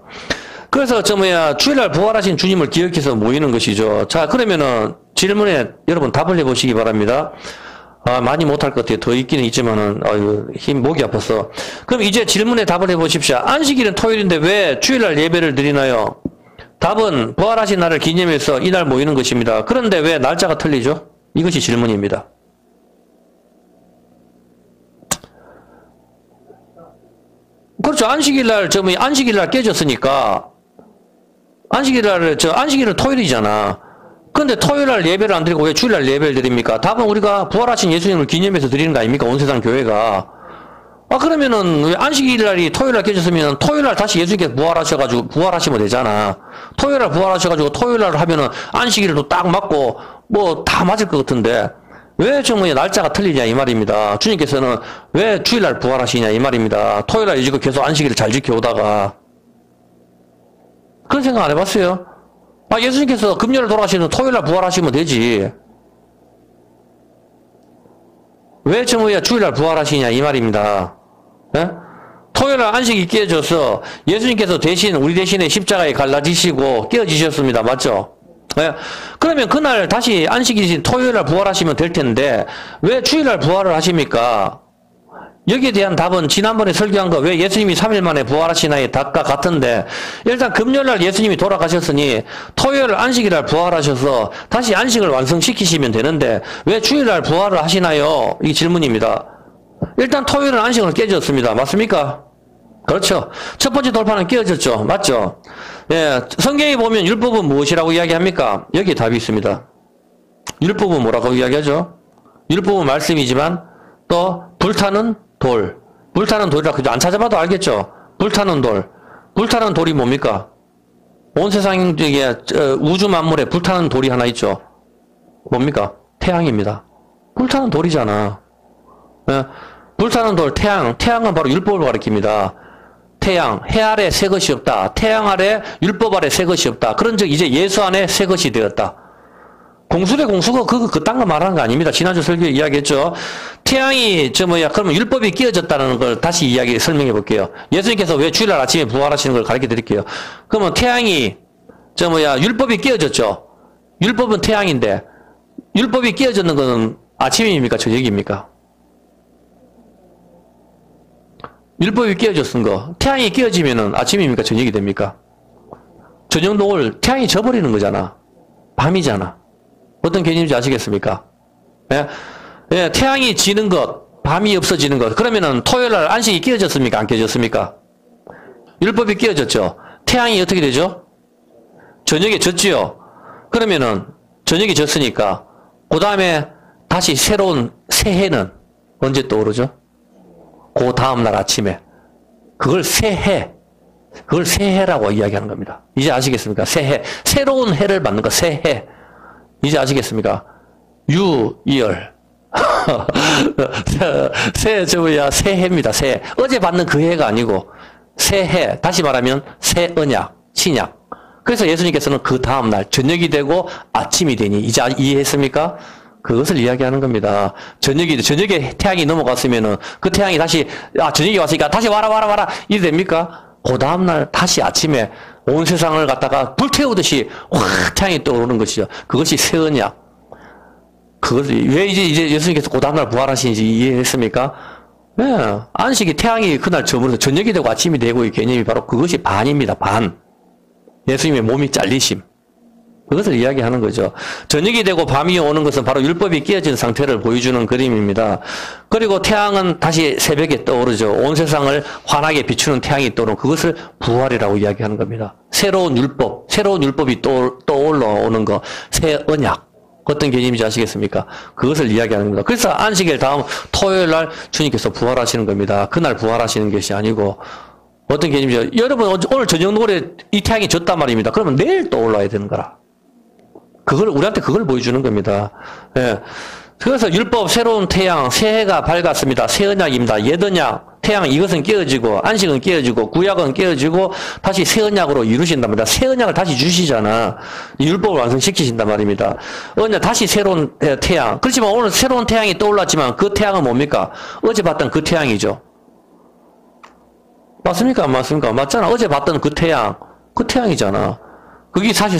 그래서 주일날 부활하신 주님을 기억해서 모이는 것이죠. 자, 그러면은 질문에 여러분 답을 해보시기 바랍니다. 많이 못할 것 같아요. 더 있기는 있지만은, 목이 아파서. 그럼 이제 질문에 답을 해보십시오. 안식일은 토요일인데 왜 주일날 예배를 드리나요? 답은 부활하신 날을 기념해서 이날 모이는 것입니다. 그런데 왜 날짜가 틀리죠? 이것이 질문입니다. 그렇죠. 안식일날 깨졌으니까, 안식일은 토요일이잖아. 근데 토요일날 예배를 안 드리고 왜 주일날 예배를 드립니까? 답은 우리가 부활하신 예수님을 기념해서 드리는 거 아닙니까? 온 세상 교회가. 그러면은 왜 안식일날이 토요일날 깨졌으면 토요일날 다시 예수님께서 부활하시면 되잖아. 토요일날 부활하셔가지고 토요일날 하면은 안식일도 딱 맞고 뭐 다 맞을 것 같은데 왜 날짜가 틀리냐 이 말입니다. 주님께서는 왜 주일날 부활하시냐 이 말입니다. 토요일날 지금 계속 안식일을 잘 지켜오다가 그런 생각 안 해봤어요? 예수님께서 금요일 돌아가시는 토요일날 부활하시면 되지. 왜 주일날 부활하시냐 이 말입니다. 예? 토요일날 안식이 깨져서 예수님께서 우리 대신에 십자가에 갈라지시고 깨어지셨습니다. 맞죠? 예? 그러면 그날 다시 안식이신 토요일날 부활하시면 될 텐데 왜 주일날 부활을 하십니까? 여기에 대한 답은 지난번에 설교한 거 왜 예수님이 3일 만에 부활하시나의 답과 같은데 일단 금요일날 예수님이 돌아가셨으니 토요일 안식일날 부활하셔서 다시 안식을 완성시키시면 되는데 왜 주일날 부활을 하시나요? 이 질문입니다. 일단 토요일은 안식을 깨졌습니다. 맞습니까? 그렇죠. 첫 번째 돌파는 깨어졌죠. 맞죠? 예, 성경에 보면 율법은 무엇이라고 이야기합니까? 여기에 답이 있습니다. 율법은 뭐라고 이야기하죠? 율법은 말씀이지만 또 불타는 돌. 불타는 돌이라 그죠? 안 찾아봐도 알겠죠? 불타는 돌. 불타는 돌이 뭡니까? 온 세상 우주 만물에 불타는 돌이 하나 있죠. 뭡니까? 태양입니다. 불타는 돌이잖아. 예? 불타는 돌, 태양은 바로 율법을 가리킵니다. 태양, 해 아래 새 것이 없다. 태양 아래 율법 아래 새 것이 없다. 그런즉 이제 예수 안에 새 것이 되었다. 공수래 공수가 그딴 거 말하는 거 아닙니다. 지난주 설교에 이야기했죠. 태양이 그러면 율법이 끼어졌다는 걸 다시 이야기 설명해 볼게요. 예수님께서 왜 주일날 아침에 부활하시는 걸 가르쳐 드릴게요. 그러면 태양이 율법이 끼어졌죠. 율법은 태양인데 율법이 끼어졌는 것은 아침입니까? 저녁입니까? 율법이 끼어졌은 거. 태양이 끼어지면은 아침입니까? 저녁이 됩니까? 저녁 노을 태양이 져버리는 거잖아. 밤이잖아. 어떤 개념인지 아시겠습니까? 예? 예, 태양이 지는 것, 밤이 없어지는 것. 그러면은 토요일 날 안식이 끼어졌습니까? 안 끼어졌습니까? 율법이 끼어졌죠. 태양이 어떻게 되죠? 저녁에 졌지요. 그러면은 저녁이 졌으니까 그 다음에 다시 새로운 새해는 언제 떠오르죠? 그 다음날 아침에. 그걸 새해. 그걸 새해라고 이야기하는 겁니다. 이제 아시겠습니까? 새해. 새로운 해를 받는 거, 새해. 이제 아시겠습니까? 유이열. 새해입니다. 새해. 어제 받는 그 해가 아니고 새해. 다시 말하면 새 언약, 신약. 그래서 예수님께서는 그 다음날 저녁이 되고 아침이 되니 이제 이해했습니까? 그것을 이야기하는 겁니다. 저녁에 태양이 넘어갔으면은 그 태양이 다시 저녁이 왔으니까 다시 와라 이래 됩니까? 그 다음날 다시 아침에 온 세상을 갖다가 불태우듯이 확 태양이 떠오르는 것이죠. 그것이 새 언약. 그것을 왜 이제 예수님께서 그 다음날 부활하시는지 이해했습니까? 네. 안식이 태양이 그날 저물어서 저녁이 되고 아침이 되고 이 개념이 바로 그것이 반입니다. 반. 예수님의 몸이 잘리심. 그것을 이야기하는 거죠. 저녁이 되고 밤이 오는 것은 바로 율법이 끼어진 상태를 보여주는 그림입니다. 그리고 태양은 다시 새벽에 떠오르죠. 온 세상을 환하게 비추는 태양이 떠오르는 그것을 부활이라고 이야기하는 겁니다. 새로운 율법이 떠올라오는 거, 새 언약. 어떤 개념인지 아시겠습니까? 그것을 이야기하는 겁니다. 그래서 안식일 다음 토요일 날 주님께서 부활하시는 겁니다. 그날 부활하시는 것이 아니고 어떤 개념이죠? 여러분 오늘 저녁 노을에 이 태양이 졌단 말입니다. 그러면 내일 떠올라야 되는 거라. 우리한테 그걸 보여주는 겁니다. 예. 그래서 율법, 새로운 태양, 새해가 밝았습니다. 새 언약입니다. 옛 언약, 태양 이것은 깨어지고, 안식은 깨어지고, 구약은 깨어지고, 다시 새 언약으로 이루신단 말입니다. 새 언약을 다시 주시잖아. 율법을 완성시키신단 말입니다. 언약, 다시 새로운 태양. 그렇지만 오늘 새로운 태양이 떠올랐지만 그 태양은 뭡니까? 어제 봤던 그 태양이죠. 맞습니까? 안 맞습니까? 맞잖아. 어제 봤던 그 태양이잖아. 그게 사실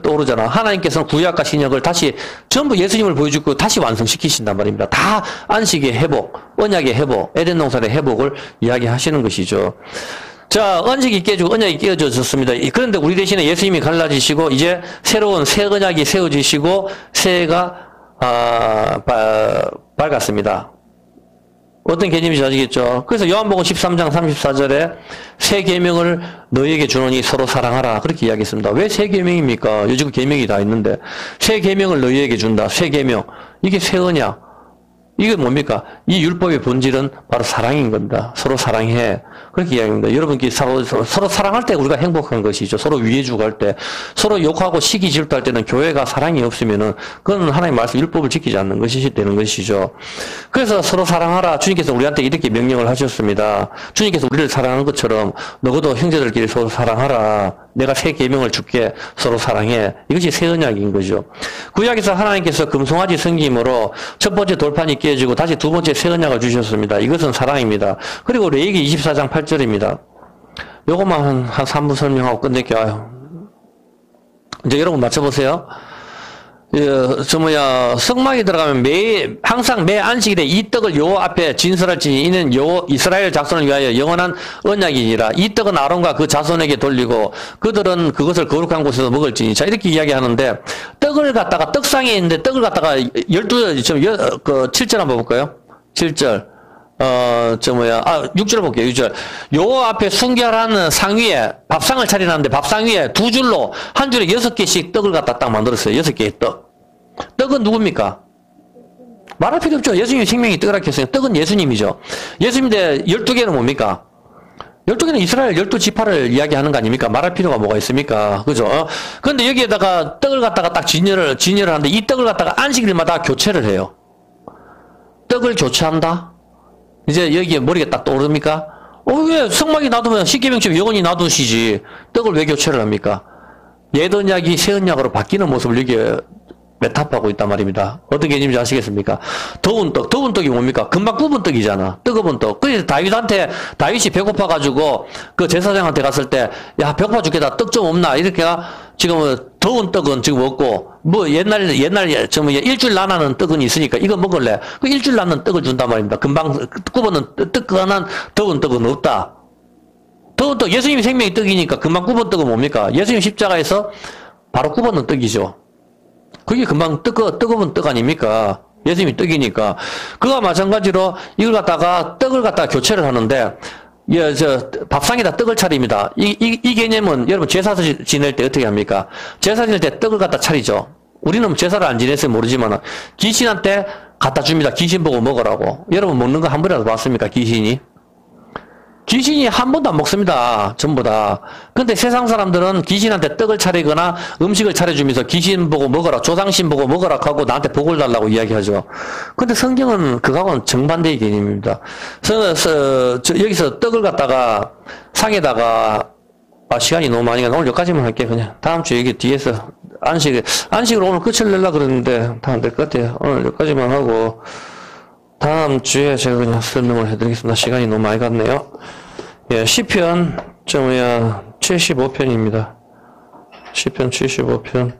떠오르잖아. 하나님께서는 구약과 신약을 다시 전부 예수님을 보여주고 다시 완성시키신단 말입니다. 다 안식의 회복, 언약의 회복, 에덴 동산의 회복을 이야기하시는 것이죠. 자, 안식이 깨지고 언약이 깨어졌습니다. 그런데 우리 대신에 예수님이 갈라지시고 이제 새로운 새 언약이 세워지시고 새해가 밝았습니다. 어떤 개념인지 아시겠죠? 그래서 요한복음 13장 34절에 새 계명을 너희에게 주노니 서로 사랑하라. 그렇게 이야기했습니다. 왜 새 계명입니까? 요즘 계명이 다 있는데 새 계명을 너희에게 준다. 새 계명. 이게 새 언약. 이게 뭡니까? 이 율법의 본질은 바로 사랑인 겁니다. 서로 사랑해. 그렇게 이야기합니다. 여러분끼리 서로 사랑할 때 우리가 행복한 것이죠. 서로 위해주고 할 때, 서로 욕하고 시기 질투할 때는 교회가 사랑이 없으면은 그건 하나님 말씀 율법을 지키지 않는 것이 되는 것이죠. 그래서 서로 사랑하라. 주님께서 우리한테 이렇게 명령을 하셨습니다. 주님께서 우리를 사랑하는 것처럼 너희도 형제들끼리 서로 사랑하라. 내가 새 계명을 줄게. 서로 사랑해. 이것이 새 언약인 거죠. 구약에서 하나님께서 금송아지 섬김으로 첫 번째 돌판이 깨지고 다시 두 번째 새 언약을 주셨습니다. 이것은 사랑입니다. 그리고 레위기 24장 8절입니다. 요것만 한 3분 설명하고 끝낼게요. 이제 여러분 맞춰보세요. 성막에 들어가면 항상 매 안식일에 이 떡을 요 앞에 진설할지 이는 요 이스라엘 자손을 위하여 영원한 언약이니라. 이 떡은 아론과 그 자손에게 돌리고 그들은 그것을 거룩한 곳에서 먹을지니. 자, 이렇게 이야기하는데 떡을 갖다가 떡상에 있는데 떡을 갖다가 7절 한번 볼까요? 7절. 6절 볼게요, 6절. 요 앞에 순결한 상 위에 밥상을 차려놨는데 밥상 위에 두 줄로 한 줄에 6개씩 떡을 갖다 딱 만들었어요. 6개의 떡. 떡은 누굽니까? 말할 필요 없죠. 예수님이 생명이 떡이라 했어요. 떡은 예수님이죠. 예수님인데 12개는 뭡니까? 12개는 이스라엘 12지파를 이야기하는 거 아닙니까? 말할 필요가 뭐가 있습니까? 그죠? 그런데 여기에다가 떡을 갖다가 딱 진열을 하는데 이 떡을 갖다가 안식일마다 교체를 해요. 떡을 교체한다? 이제 여기에 머리가 딱 떠오릅니까? 왜 성막이 놔두면 십계명처럼 영원히 놔두시지 떡을 왜 교체를 합니까? 옛 언약이 새 언약으로 바뀌는 모습을 여기에 매탑하고 있단 말입니다. 어떤 개념인지 아시겠습니까? 더운 떡이 뭡니까? 금방 굽은 떡이잖아. 뜨거운 떡. 그래서 다윗이 배고파가지고 그 제사장한테 갔을 때, 야, 배고파 죽겠다. 떡 좀 없나? 이렇게 지금 더운 떡은 지금 없고, 뭐 옛날 좀 일주일 나는 떡은 있으니까 이거 먹을래? 그 일주일 나는 떡을 준단 말입니다. 금방 굽어는 뜨끈한 더운 떡은 없다. 더운 떡, 예수님이 생명의 떡이니까 금방 굽은 떡은 뭡니까? 예수님 십자가에서 바로 굽어는 떡이죠. 그게 금방 뜨거운 떡 아닙니까? 예수님이 떡이니까. 그와 마찬가지로 이걸 갖다가 떡을 갖다가 교체를 하는데, 예, 밥상에다 떡을 차립니다. 이 개념은 여러분 제사 지낼 때 어떻게 합니까? 제사 지낼 때 떡을 갖다 차리죠. 우리는 제사를 안 지냈으면 모르지만 귀신한테 갖다 줍니다. 귀신 보고 먹으라고. 여러분 먹는 거 한 번이라도 봤습니까? 귀신이 한 번도 안 먹습니다. 전부 다. 근데 세상 사람들은 귀신한테 떡을 차리거나 음식을 차려주면서 귀신 보고 먹어라, 조상신 보고 먹어라 하고 나한테 복을 달라고 이야기하죠. 근데 성경은 그거하고는 정반대의 개념입니다. 여기서 떡을 갖다가 상에다가, 시간이 너무 많이 가. 오늘 여기까지만 할게, 그냥. 다음 주에 여기 뒤에서 안식으로 오늘 끝을 내려고 그랬는데, 다 안 될 것 같아요. 오늘 여기까지만 하고, 다음 주에 제가 그냥 설명을 해드리겠습니다. 시간이 너무 많이 갔네요. 예, 시편, 75편입니다. 시편 75편.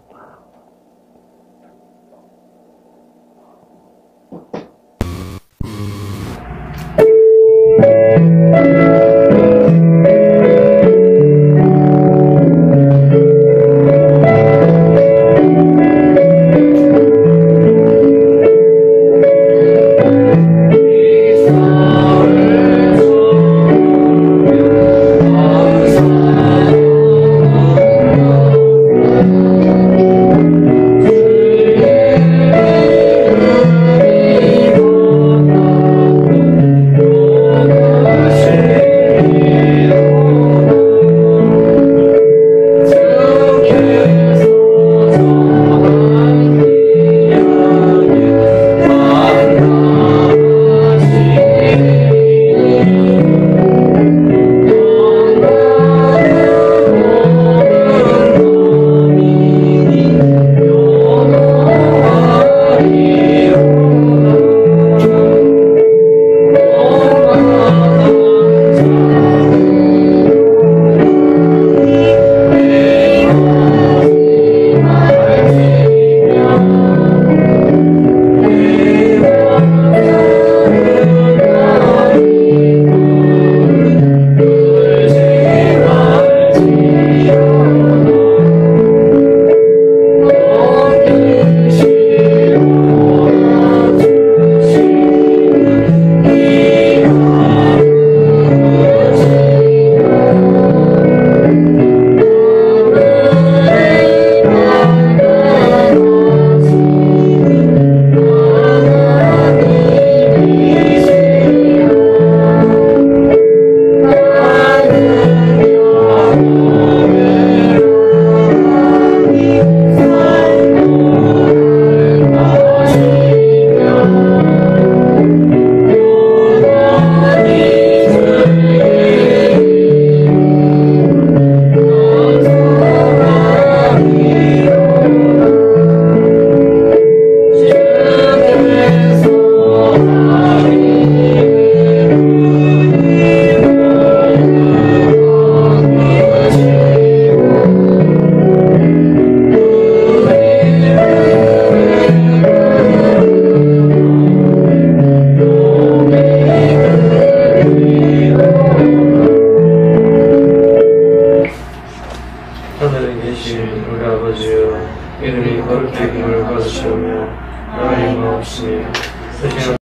이름이 거룩히 여김을 받으시오며 하나님 없으니